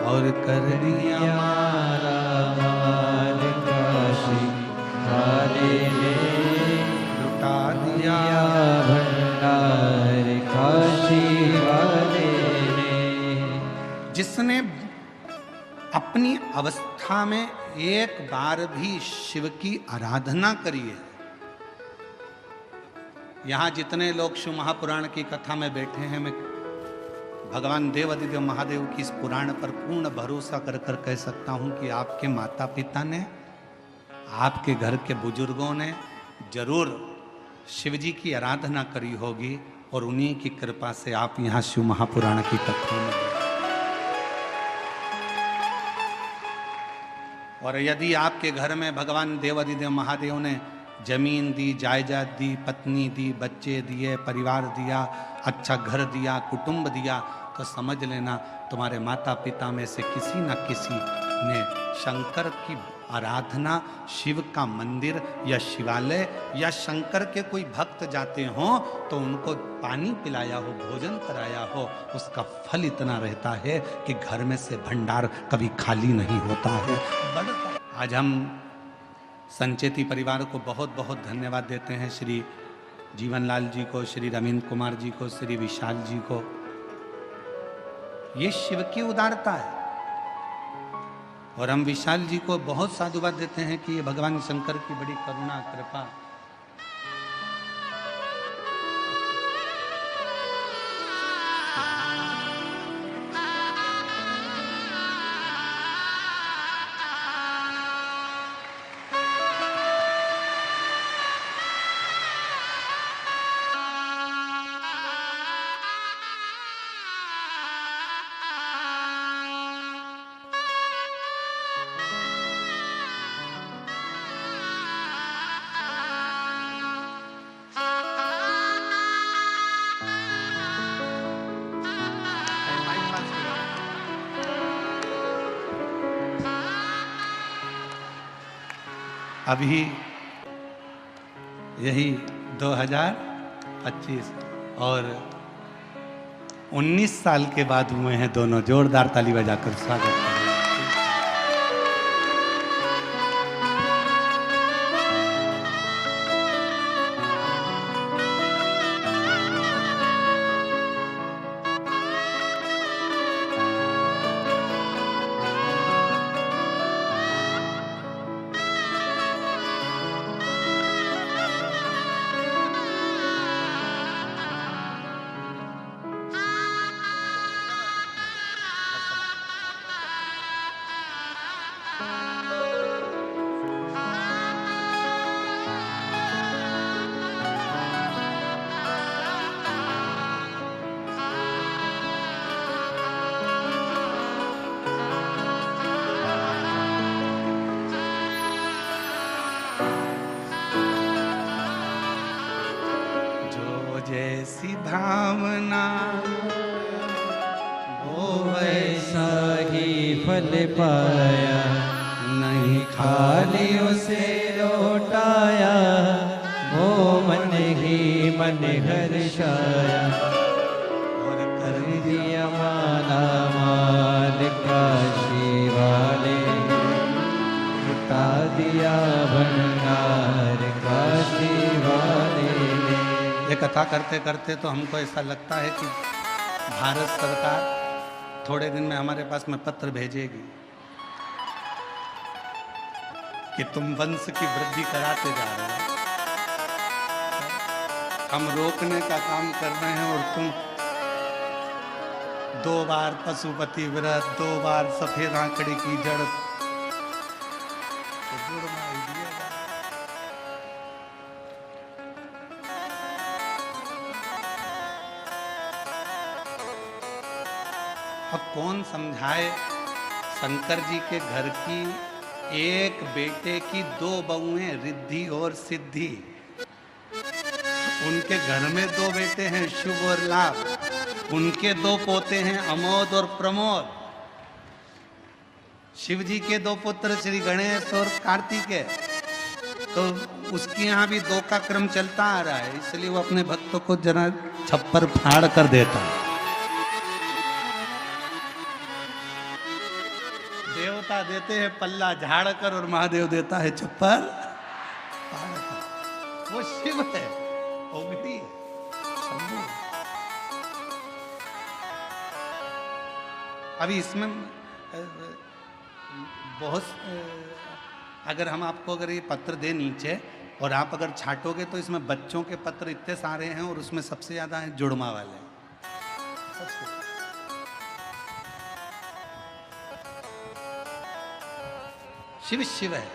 और कर दिया माला माल काशी वाले ने, लुटा दिया भंडार काशी वाले ने। जिसने अपनी अवस्था में एक बार भी शिव की आराधना करी है। यहाँ जितने लोग शिव महापुराण की कथा में बैठे हैं, मैं भगवान देवादिदेव महादेव की इस पुराण पर पूर्ण भरोसा कर कर कह सकता हूँ कि आपके माता पिता ने, आपके घर के बुजुर्गों ने जरूर शिव जी की आराधना करी होगी और उन्हीं की कृपा से आप यहाँ शिव महापुराण की कथा में। और यदि आपके घर में भगवान देवादिदेव महादेव ने जमीन दी, जायदाद दी, पत्नी दी, बच्चे दिए, परिवार दिया, अच्छा घर दिया, कुटुंब दिया, तो समझ लेना तुम्हारे माता पिता में से किसी न किसी ने शंकर की आराधना, शिव का मंदिर या शिवालय या शंकर के कोई भक्त जाते हों तो उनको पानी पिलाया हो, भोजन कराया हो, उसका फल इतना रहता है कि घर में से भंडार कभी खाली नहीं होता है। आज हम संचेती परिवार को बहुत बहुत धन्यवाद देते हैं, श्री जीवनलाल जी को, श्री रविंद्र कुमार जी को, श्री विशाल जी को। ये शिव की उदारता है और हम विशाल जी को बहुत साधुवाद देते हैं कि ये भगवान शंकर की बड़ी करुणा कृपा। अभी यही 2025 और 19 साल के बाद हुए हैं दोनों। जोरदार ताली बजाकर स्वागत करें। जैसी भावना वो वैसा ही फल पाया, नहीं खाली उसे लौटाया, वो मन ही मन हर्षाया, और कर दिया माला माल काशी वाले, उठा दिया भंडार काशी वाले ने। ये कथा करते करते तो हमको ऐसा लगता है कि भारत सरकार थोड़े दिन में हमारे पास में पत्र भेजेगी कि तुम वंश की वृद्धि कराते जा रहे हो, हम रोकने का काम कर रहे हैं और तुम 2 बार पशुपति व्रत, 2 बार सफेद आंकड़े की जड़, तो जुड़वा ही दिया। अब कौन समझाए शंकर जी के घर की एक बेटे की 2 बहुएं रिद्धि और सिद्धि, उनके घर में 2 बेटे हैं शुभ और लाभ, उनके 2 पोते हैं अमोद और प्रमोद, शिव जी के 2 पुत्र श्री गणेश और कार्तिकेय, तो उसके यहाँ भी 2 का क्रम चलता आ रहा है, इसलिए वो अपने भक्तों को जरा छप्पर फाड़ कर देता है। देवता देते हैं पल्ला झाड़ कर और महादेव देता है छप्पर फाड़ कर। वो शिव है, ओगटी है, शंभू है। अभी इसमें बहुत, अगर हम आपको अगर ये पत्र दे नीचे और आप अगर छाटोगे तो इसमें बच्चों के पत्र इतने सारे हैं और उसमें सबसे ज्यादा है जुड़मा वाले। शिव शिव है,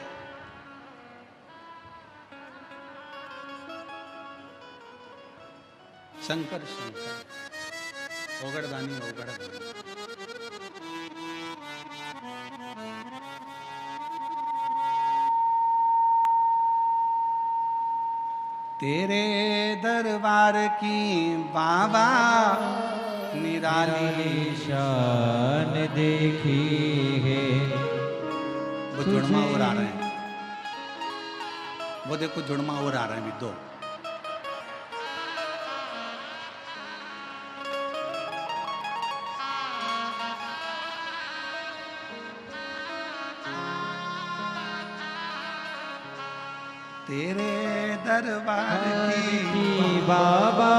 शंकर शंकर, ओगड़दानी ओगड़दानी। तेरे दरबार की बाबा निराली शान देखी है, देखो जुड़मा और आ रहे हैं, वो देखो जुड़मा और आ रहे हैं भी दो। तेरे दरबार की बाबा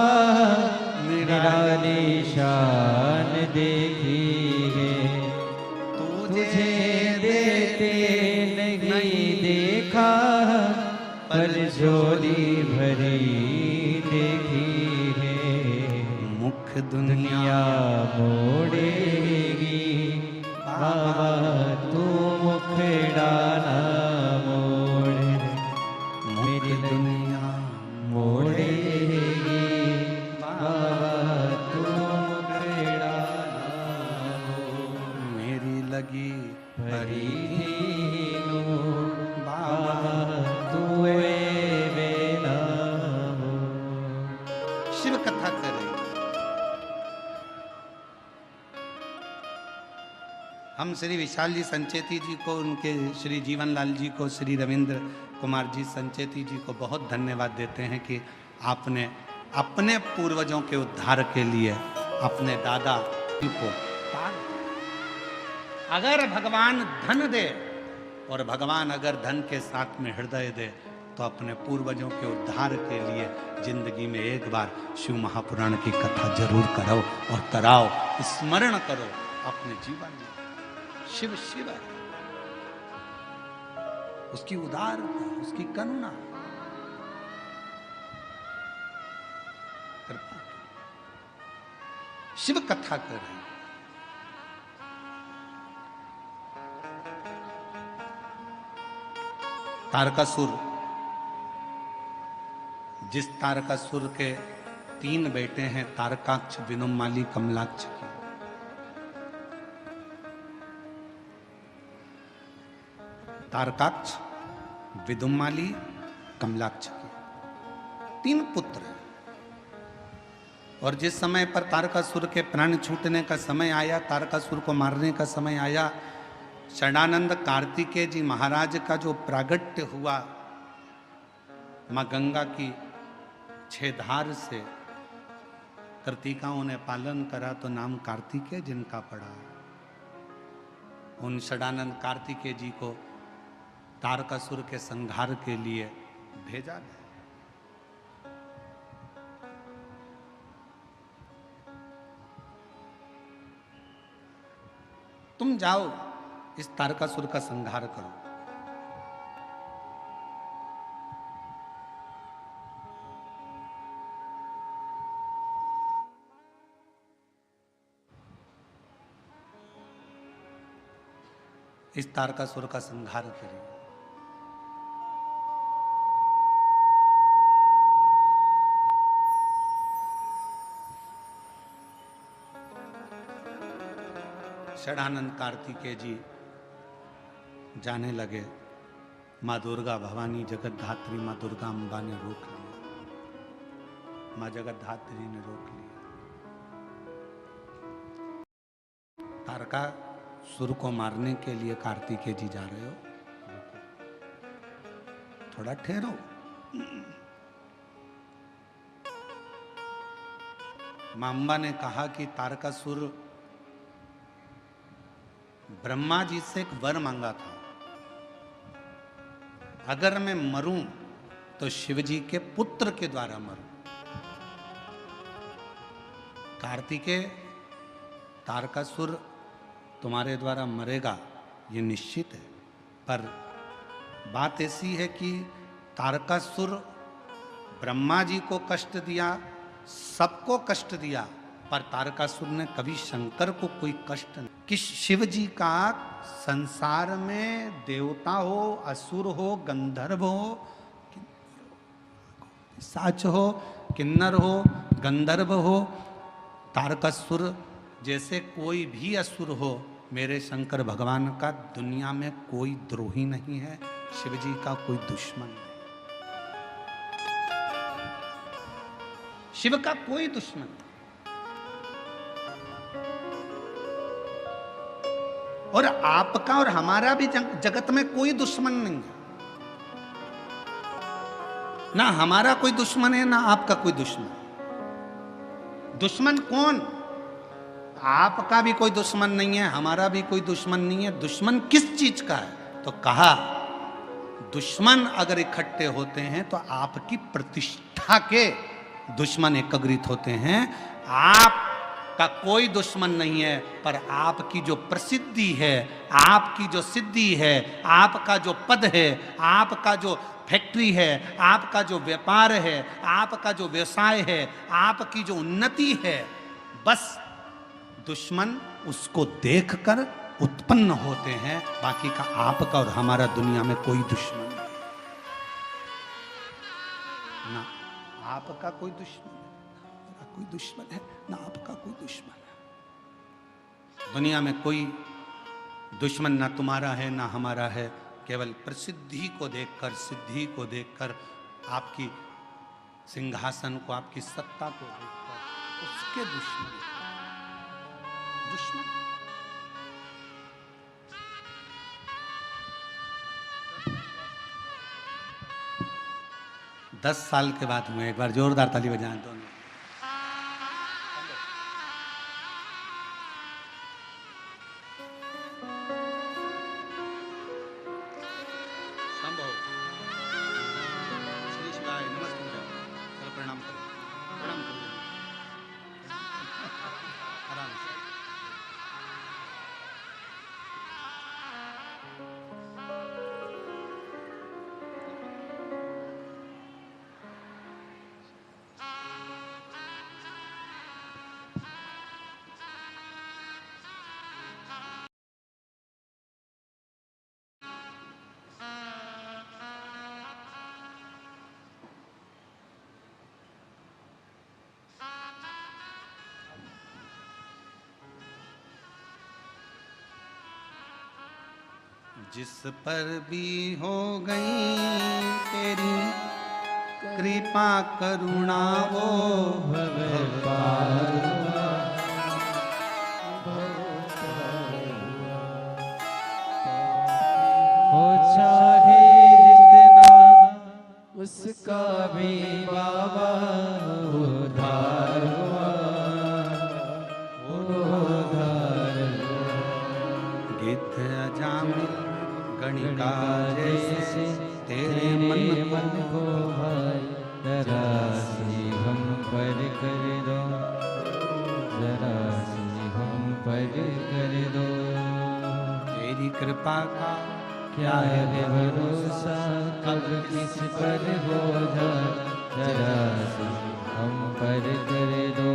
निराली शान देखी है, तुझे देते नहीं देखा, पर झोली भरी देखी है। मुख दुनिया मोड़ेगी बाबा, तू मुखड़ा मोड़, मेरी दुनिया मोड़ेगी बाबा, तू मुखड़ा मोड़, मेरी लगी भरी बाबा, तू वेला हो। शिव कथा कर रही। हम श्री विशाल जी संचेती जी को, उनके श्री जीवनलाल जी को, श्री रविंद्र कुमार जी संचेती जी को बहुत धन्यवाद देते हैं कि आपने अपने पूर्वजों के उद्धार के लिए अपने दादा को पार। अगर भगवान धन दे, और भगवान अगर धन के साथ में हृदय दे, तो अपने पूर्वजों के उद्धार के लिए जिंदगी में एक बार शिव महापुराण की कथा जरूर करो और कराओ, स्मरण करो अपने जीवन में। शिव शिव है, उसकी उदारता, उसकी करुणा, कृपा। शिव कथा कर रहे हैं। तारकासुर, जिस तारकासुर के 3 बेटे हैं, तारकाक्ष, विनुमाली, कमलाक्ष की, तारकाक्ष, विदुमाली, कमलाक्ष की 3 पुत्र हैं। और जिस समय पर तारकासुर के प्राण छूटने का समय आया, तारकासुर को मारने का समय आया, षडानंद कार्तिकेय जी महाराज का जो प्रागट्य हुआ मां गंगा की 6 धार से, कृतिकाओं ने पालन करा तो नाम कार्तिकेय जिनका पड़ा। उन षडानंद कार्तिकेय जी को तारकासुर के संहार के लिए भेजा गया। तुम जाओ, इस तारकासुर का संहार करो। इस तारकासुर का संहार करिए। षडानंद कार्तिकेय जी जाने लगे। माँ दुर्गा भवानी जगतधात्री माँ दुर्गा अम्बा ने रोक लिया, माँ जगतधात्री ने रोक लिया। तारकासुर को मारने के लिए कार्तिकेय जी जा रहे हो, थोड़ा ठहरो। माँ अम्बा ने कहा कि तारकासुर ब्रह्मा जी से एक वर मांगा था, अगर मैं मरूं तो शिव जी के पुत्र के द्वारा मरूं। कार्तिकेय, तारकासुर तुम्हारे द्वारा मरेगा ये निश्चित है, पर बात ऐसी है कि तारकासुर ब्रह्मा जी को कष्ट दिया, सबको कष्ट दिया, पर तारकासुर ने कभी शंकर को कोई कष्ट नहीं। कि शिव जी का संसार में देवता हो, असुर हो, गंधर्व हो, साच हो, किन्नर हो, गंधर्व हो, तारकासुर जैसे कोई भी असुर हो, मेरे शंकर भगवान का दुनिया में कोई द्रोही नहीं है, शिव जी का कोई दुश्मन नहीं, शिव का कोई दुश्मन नहीं। और आपका और हमारा भी जगत में कोई दुश्मन नहीं है। ना हमारा कोई दुश्मन है, ना आपका कोई दुश्मन। दुश्मन कौन? आपका भी कोई दुश्मन नहीं है, हमारा भी कोई दुश्मन नहीं है। दुश्मन किस चीज का है? तो कहा दुश्मन अगर इकट्ठे होते हैं तो आपकी प्रतिष्ठा के दुश्मन एकत्रित होते हैं। आपका कोई दुश्मन नहीं है, पर आपकी जो प्रसिद्धि है, आपकी जो सिद्धि है, आपका जो पद है, आपका जो फैक्ट्री है, आपका जो व्यापार है, आपका जो व्यवसाय है, आपकी जो उन्नति है, बस दुश्मन उसको देखकर उत्पन्न होते हैं। बाकी का आपका और हमारा दुनिया में कोई दुश्मन नहीं। ना आपका कोई दुश्मन है, ना कोई दुश्मन है, ना आपका कोई दुश्मन है। दुनिया में कोई दुश्मन ना तुम्हारा है ना हमारा है। केवल प्रसिद्धि को देखकर, सिद्धि को देखकर, आपकी सिंहासन को, आपकी सत्ता को देखकर उसके दुश्मन। 10 साल के बाद हुए। एक बार जोरदार ताली बजाएं दोनों। संभव श्री शिवाय नमस्ते। चलो प्रणाम करो, प्रणाम करो आराम से। जिस पर भी हो गई तेरी कृपा करुणा वो हो चाहे जितना उसका भी बाबा उधार हुआ, उधार गिद्ध अजामिल गणिका जैसे तेरे मन को भाई जरा सी हम पर कर दो, जरा सी हम पर कर दो। तेरी कृपा का क्या है भरोसा कब किस पर हो जाए, जरा सी हम पर कर दो,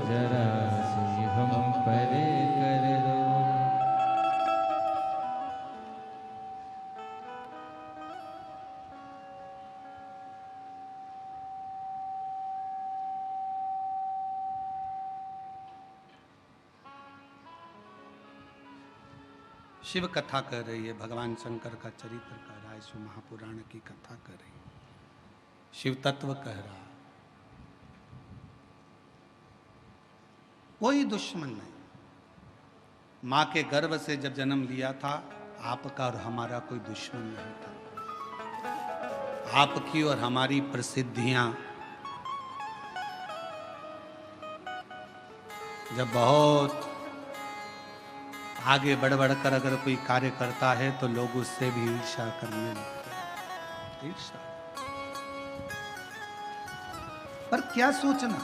जरा सी हम पर कर दो। शिव कथा कर रही है, भगवान शंकर का चरित्र कह रहा है, शिव महापुराण की कथा कर रही है, शिव तत्व कह रहा है। कोई दुश्मन नहीं। मां के गर्भ से जब जन्म लिया था, आपका और हमारा कोई दुश्मन नहीं था। आपकी और हमारी प्रसिद्धियां जब बहुत आगे बढ़ बढ़कर अगर कोई कार्य करता है तो लोग उससे भी ईर्ष्या करने लगते हैं। ईर्ष्या। पर क्या सोचना,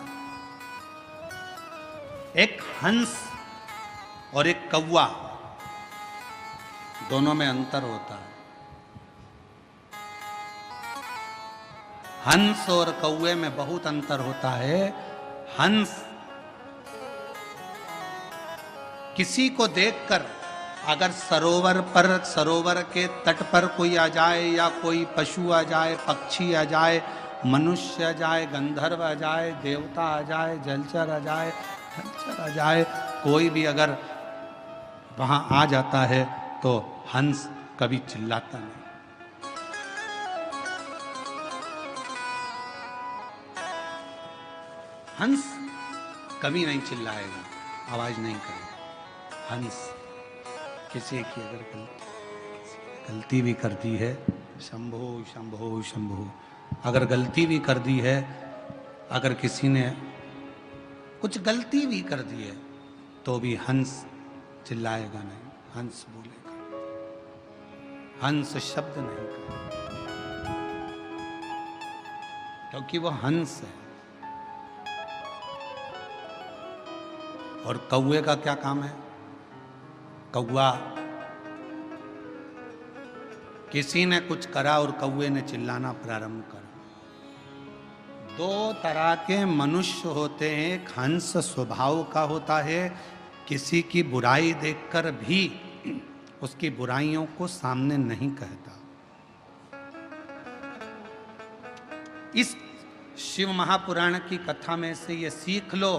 एक हंस और एक कौवा, दोनों में अंतर होता है। हंस और कौवे में बहुत अंतर होता है। हंस किसी को देखकर, अगर सरोवर के तट पर कोई आ जाए, या कोई पशु आ जाए, पक्षी आ जाए, मनुष्य आ जाए, गंधर्व आ जाए, देवता आ जाए, जलचर आ जाए, हलचर आ जाए, कोई भी अगर वहां आ जाता है तो हंस कभी चिल्लाता नहीं। हंस कभी नहीं चिल्लाएगा, आवाज नहीं करेगा। हंस किसी की अगर गलती भी कर दी है, शंभो शंभो शंभो, अगर गलती भी कर दी है, अगर किसी ने कुछ गलती भी कर दी है तो भी हंस चिल्लाएगा नहीं, हंस बोलेगा, हंस शब्द नहीं करेगा, क्योंकि वो हंस है। और कौवे का क्या काम है? कौवा, किसी ने कुछ करा और कौवे ने चिल्लाना प्रारंभ करा। दो तरह के मनुष्य होते हैं, एक हंस स्वभाव का होता है, किसी की बुराई देखकर भी उसकी बुराइयों को सामने नहीं कहता। इस शिव महापुराण की कथा में से ये सीख लो,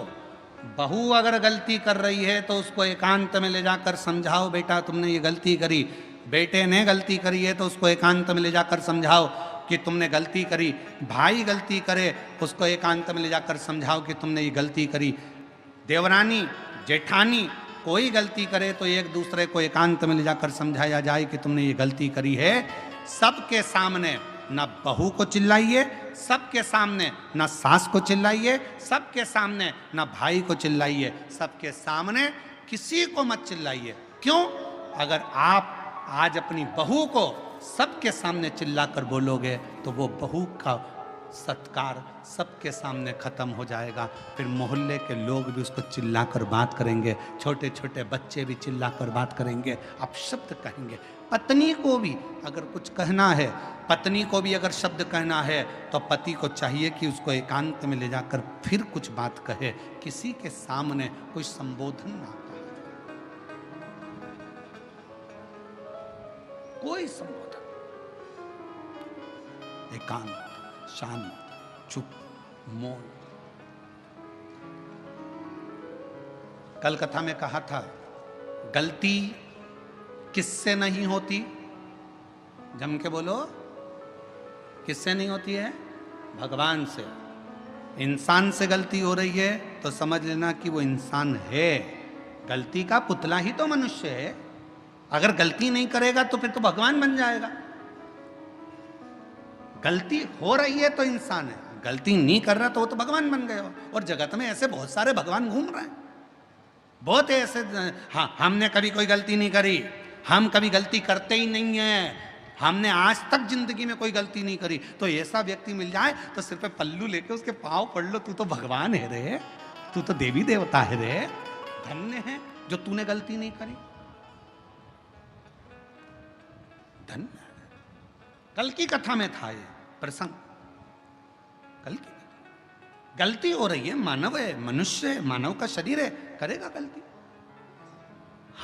बहू अगर गलती कर रही है तो उसको एकांत में ले जाकर समझाओ, बेटा तुमने ये गलती करी। बेटे ने गलती करी है तो उसको एकांत में ले जाकर समझाओ कि तुमने गलती करी। भाई गलती करे उसको एकांत में ले जाकर समझाओ कि तुमने ये गलती करी। देवरानी जेठानी कोई गलती करे तो एक दूसरे को एकांत में ले जाकर समझाया जाए कि तुमने ये गलती करी है। सबके सामने न बहू को चिल्लाइए, सबके सामने न सास को चिल्लाइए, सबके सामने न भाई को चिल्लाइए, सबके सामने किसी को मत चिल्लाइए। क्यों? अगर आप आज अपनी बहू को सबके सामने चिल्लाकर बोलोगे तो वो बहू का सत्कार सबके सामने खत्म हो जाएगा। फिर मोहल्ले के लोग भी उसको चिल्लाकर बात करेंगे, छोटे छोटे बच्चे भी चिल्लाकर बात करेंगे, अपशब्द कहेंगे। पत्नी को भी अगर कुछ कहना है, पत्नी को भी अगर शब्द कहना है तो पति को चाहिए कि उसको एकांत में ले जाकर फिर कुछ बात कहे, किसी के सामने कोई संबोधन ना कहे, कोई संबोधन, एकांत, शांत, चुप, मौन। कल कथा में कहा था, गलती किससे नहीं होती? जम के बोलो, किससे नहीं होती है? भगवान से। इंसान से गलती हो रही है तो समझ लेना कि वो इंसान है, गलती का पुतला ही तो मनुष्य है। अगर गलती नहीं करेगा तो फिर तो भगवान बन जाएगा। गलती हो रही है तो इंसान है, गलती नहीं कर रहा तो वो तो भगवान बन गया। और जगत में ऐसे बहुत सारे भगवान घूम रहे हैं, बहुत ऐसे। हाँ, हमने कभी कोई गलती नहीं करी, हम कभी गलती करते ही नहीं है, हमने आज तक जिंदगी में कोई गलती नहीं करी। तो ऐसा व्यक्ति मिल जाए तो सिर पे पल्लू लेके उसके पांव पड़ लो, तू तो भगवान है रे, तू तो देवी देवता है रे, धन्य है जो तूने गलती नहीं करी, धन्य। कल की कथा में था ये प्रसंग। कल की गलती हो रही है, मानव है, मनुष्य है, मानव का शरीर है, करेगा गलती।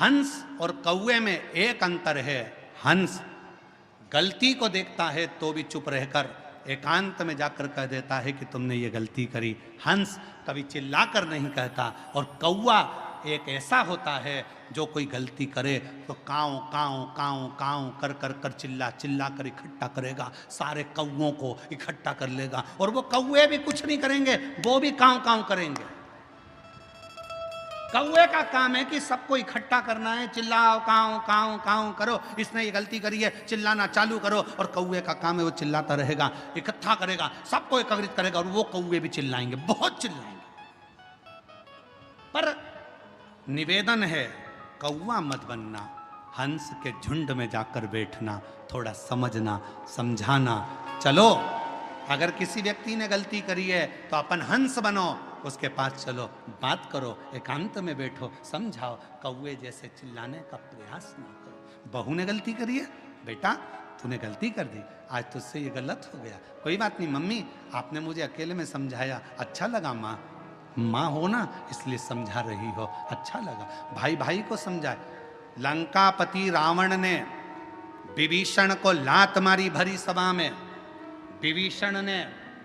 हंस और कौवे में एक अंतर है, हंस गलती को देखता है तो भी चुप रहकर एकांत में जाकर कह देता है कि तुमने ये गलती करी। हंस कभी चिल्लाकर नहीं कहता। और कौवा एक ऐसा होता है जो कोई गलती करे तो काऊ काऊ काऊ काऊ कर कर कर चिल्ला चिल्ला कर इकट्ठा करेगा, सारे कौवों को इकट्ठा कर लेगा। और वो कौवे भी कुछ नहीं करेंगे, वो भी काऊ काऊ करेंगे। कौवे का काम है कि सबको इकट्ठा करना है, चिल्लाओ काऊ काऊ काऊ करो, इसने ये गलती करी है, चिल्लाना चालू करो। और कौवे का काम है वो चिल्लाता रहेगा, इकट्ठा करेगा, सबको एकत्रित करेगा। और वो कौवे भी चिल्लाएंगे, बहुत चिल्लाएंगे। पर निवेदन है, कौवा मत बनना, हंस के झुंड में जाकर बैठना, थोड़ा समझना समझाना। चलो, अगर किसी व्यक्ति ने गलती करी है तो अपन हंस बनो, उसके पास चलो, बात करो, एकांत में बैठो, समझाओ। कौवे जैसे चिल्लाने का प्रयास ना करो। बहू ने गलती करी है, बेटा तूने गलती कर दी, आज तुझसे ये गलत हो गया, कोई बात नहीं मम्मी, आपने मुझे अकेले में समझाया, अच्छा लगा। माँ, माँ हो ना, इसलिए समझा रही हो, अच्छा लगा। भाई भाई को समझाए। लंकापति रावण ने विभीषण को लात मारी भरी सभा में, विभीषण ने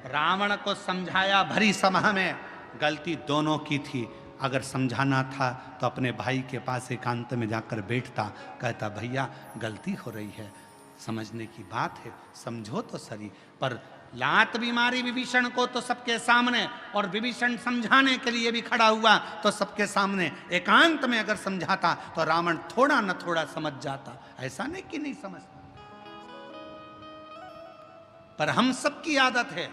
रावण को समझाया भरी सभा में। गलती दोनों की थी। अगर समझाना था तो अपने भाई के पास एकांत में जाकर बैठता, कहता भैया गलती हो रही है, समझने की बात है, समझो तो सही। पर लात भी मारी विभीषण को तो सबके सामने, और विभीषण समझाने के लिए भी खड़ा हुआ तो सबके सामने। एकांत में अगर समझाता तो रावण थोड़ा न थोड़ा समझ जाता, ऐसा नहीं कि नहीं समझता। पर हम सबकी आदत है,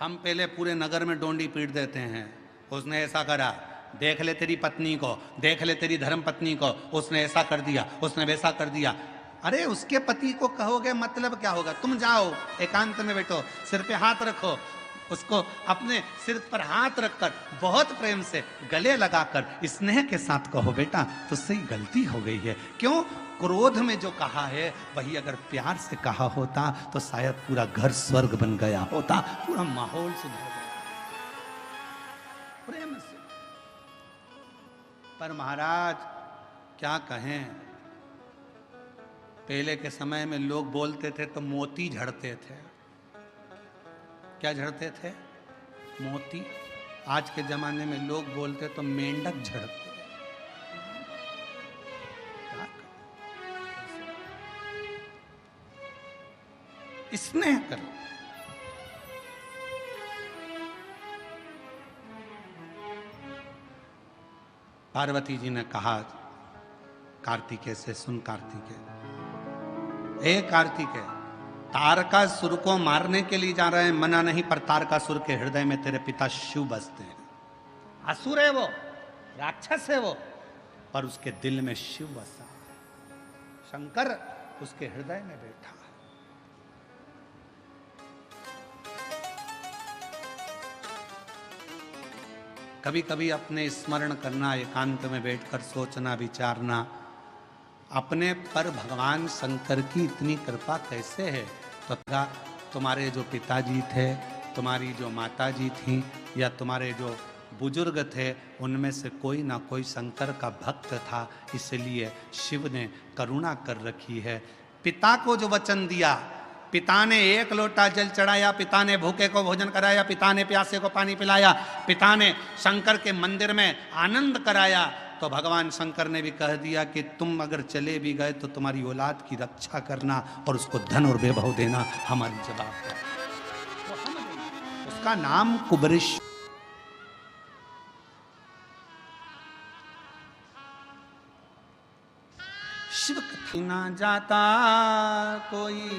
हम पहले पूरे नगर में डोंडी पीट देते हैं, उसने ऐसा करा, देख ले तेरी पत्नी को, देख ले तेरी धर्म पत्नी को, उसने ऐसा कर दिया, उसने वैसा कर दिया। अरे उसके पति को कहोगे मतलब क्या होगा? तुम जाओ एकांत में बैठो, सिर पे हाथ रखो, उसको अपने सिर पर हाथ रखकर बहुत प्रेम से गले लगाकर स्नेह के साथ कहो, बेटा तुझसे ही गलती हो गई है। क्यों? क्रोध में जो कहा है वही अगर प्यार से कहा होता तो शायद पूरा घर स्वर्ग बन गया होता, पूरा माहौल सुधर गया प्रेम से। पर महाराज क्या कहें, पहले के समय में लोग बोलते थे तो मोती झड़ते थे। क्या झड़ते थे? मोती। आज के जमाने में लोग बोलते तो मेंढक झड़ते। स्नेह करो। पार्वती जी ने कहा कार्तिकेय से, सुन कार्तिकेय, हे कार्तिकेय, तारकासुर को मारने के लिए जा रहे हैं, मना नहीं, पर तारकासुर के हृदय में तेरे पिता शिव बसते हैं। असुर है वो, राक्षस है वो, पर उसके दिल में शिव बसा, शंकर उसके हृदय में बैठा। कभी कभी अपने स्मरण करना, एकांत में बैठकर सोचना, विचारना, अपने पर भगवान शंकर की इतनी कृपा कैसे है। तो तुम्हारे जो पिताजी थे, तुम्हारी जो माताजी थी, या तुम्हारे जो बुजुर्ग थे, उनमें से कोई ना कोई शंकर का भक्त था, इसलिए शिव ने करुणा कर रखी है। पिता को जो वचन दिया, पिता ने एक लोटा जल चढ़ाया, पिता ने भूखे को भोजन कराया, पिता ने प्यासे को पानी पिलाया, पिता ने शंकर के मंदिर में आनंद कराया, तो भगवान शंकर ने भी कह दिया कि तुम अगर चले भी गए तो तुम्हारी औलाद की रक्षा करना और उसको धन और वैभव देना हमारी जवाबदारी। उसका नाम कुबरेश। शिव कथा ना जाता कोई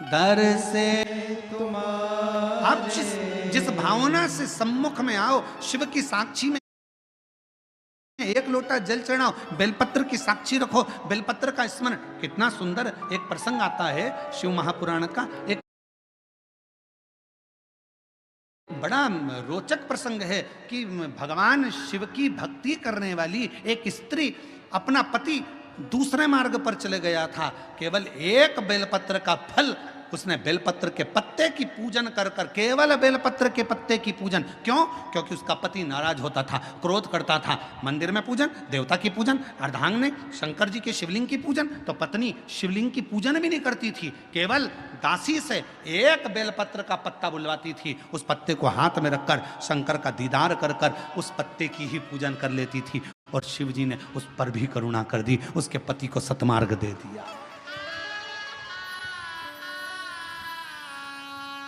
दर से तुम्हारे। आप जिस भावना से सम्मुख में आओ, शिव की साक्षी में एक लोटा जल चढ़ाओ, बेलपत्र की साक्षी रखो, बेलपत्र का स्मरण। कितना सुंदर एक प्रसंग आता है शिव महापुराण का, एक बड़ा रोचक प्रसंग है कि भगवान शिव की भक्ति करने वाली एक स्त्री अपना पति दूसरे मार्ग पर चले गया था, केवल एक बेलपत्र का फल, उसने बेलपत्र के पत्ते की पूजन कर कर, केवल बेलपत्र के पत्ते की पूजन। क्यों? क्योंकि उसका पति नाराज होता था, क्रोध करता था। मंदिर में पूजन, देवता की पूजन, अर्धांगिनी शंकर जी के शिवलिंग की पूजन, तो पत्नी शिवलिंग की पूजन भी नहीं करती थी, केवल दासी से एक बेलपत्र का पत्ता बुलवाती थी, उस पत्ते को हाथ में रखकर शंकर का दीदार कर कर उस पत्ते की ही पूजन कर लेती थी। और शिव जी ने उस पर भी करुणा कर दी, उसके पति को सतमार्ग दे दिया।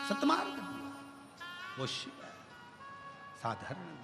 सतमार्ग दिया। वो शिव है, साधारण नहीं।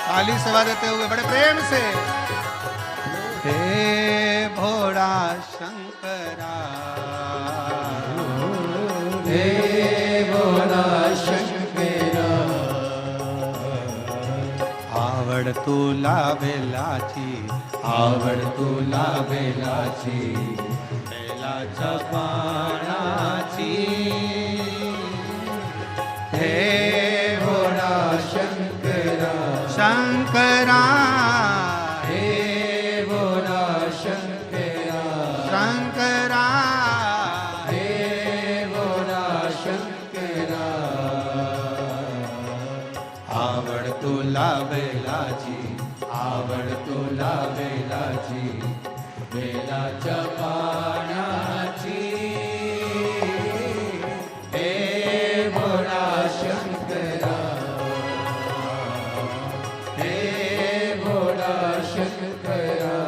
ताली सेवा देते हुए बड़े प्रेम से, हे भोला शंकरा, हे भोला शंकरा, आवड़ આવડતું લાવેલા છી, આવડતું લાવેલા છે, પેલા ચપાણા છી. હે ભોળા શંકરા, શંકરા, હે ભોળા શંકરા, શંકરા, હે ભોળા શંકરા. આવડતું લાવેલા છી, આવડતું લાવેલા છે, વેલા ચપાણા છે. હે ભોળા શંકરા, હે ભોળા શંકરા.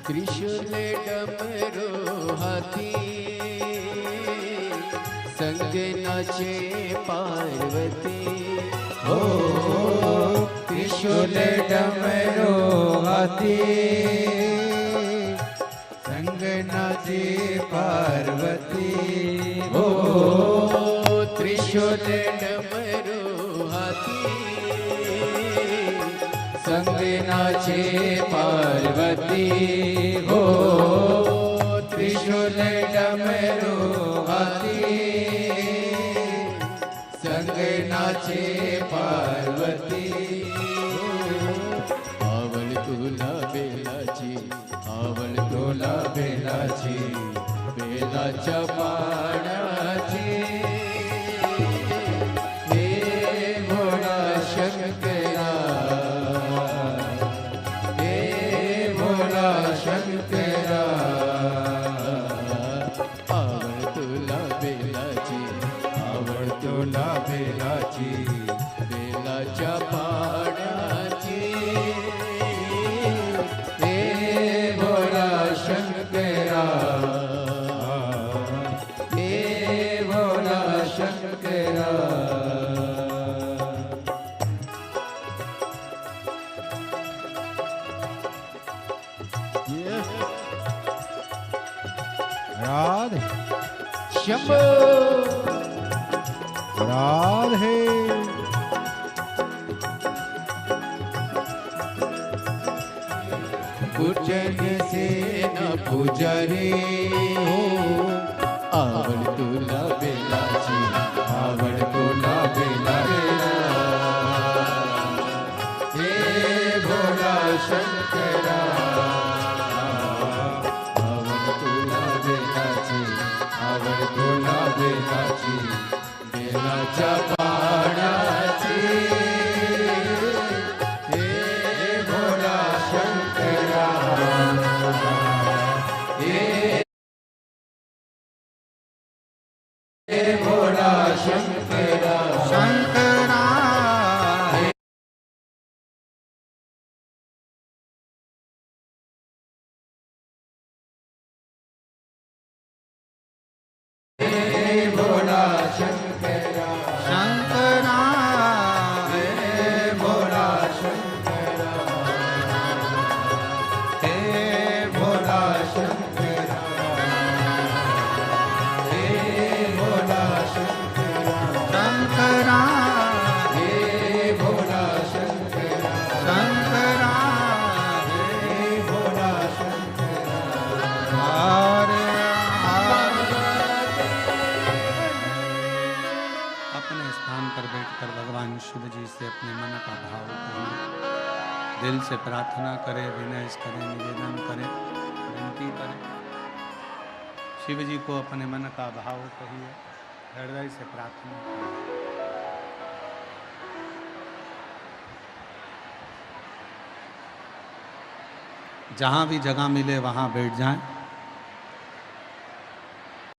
ત્રિશુલ ડમરો હાથી, સંગ નાચે પાર્વતી. હો ત્રિશુલ ડમરો હાથી, સંગ નાચે પાર્વતી. હો ત્રિશુલ ડમરો હાથી, સંગ નાચે પાર્વતી. હો ત્રિશુલ ડમરો હાથી, સંગ નાચે પાર્વતી. આવડતું લાવેલા છે, આવડતું લાવેલા છે, વેલા ચપાણા છે. હે ભોળા શંકરા, હે ભોળા શંકરા. આવડતું લાવેલા છે, આવડતું લાવેલા છે, વેલા ચપાણા છે. હે ભોળા શંકરા, હે ભોળા શંકરા. राधे शंभो राधे पूजन से न पूजरे हो आवड़ तुला बेलाची आवड़ तुला बेला हे भोला शंकरा आवड़ तुला बेलाची आवड़ तुला बेलाची बेलाच्या पाण्याची हे भोला शंकरा हे भोला शंकरा शंकरा हे भोला शंकरा शंकरा हे भोला शंकरा हे भोला शंकरा हे भोला शंकरा शंकरा हे भोला शंकरा शंकरा हे भोला शंकरा हरे अपने स्थान पर बैठकर भगवान शिव जी से अपने मन का भाव करें, दिल से प्रार्थना करें, विनय करें, निवेदन करें, विनती करें। शिव जी को अपने मन का भाव कहिए, हृदय से प्रार्थना करें। जहाँ भी जगह मिले वहाँ बैठ जाएं।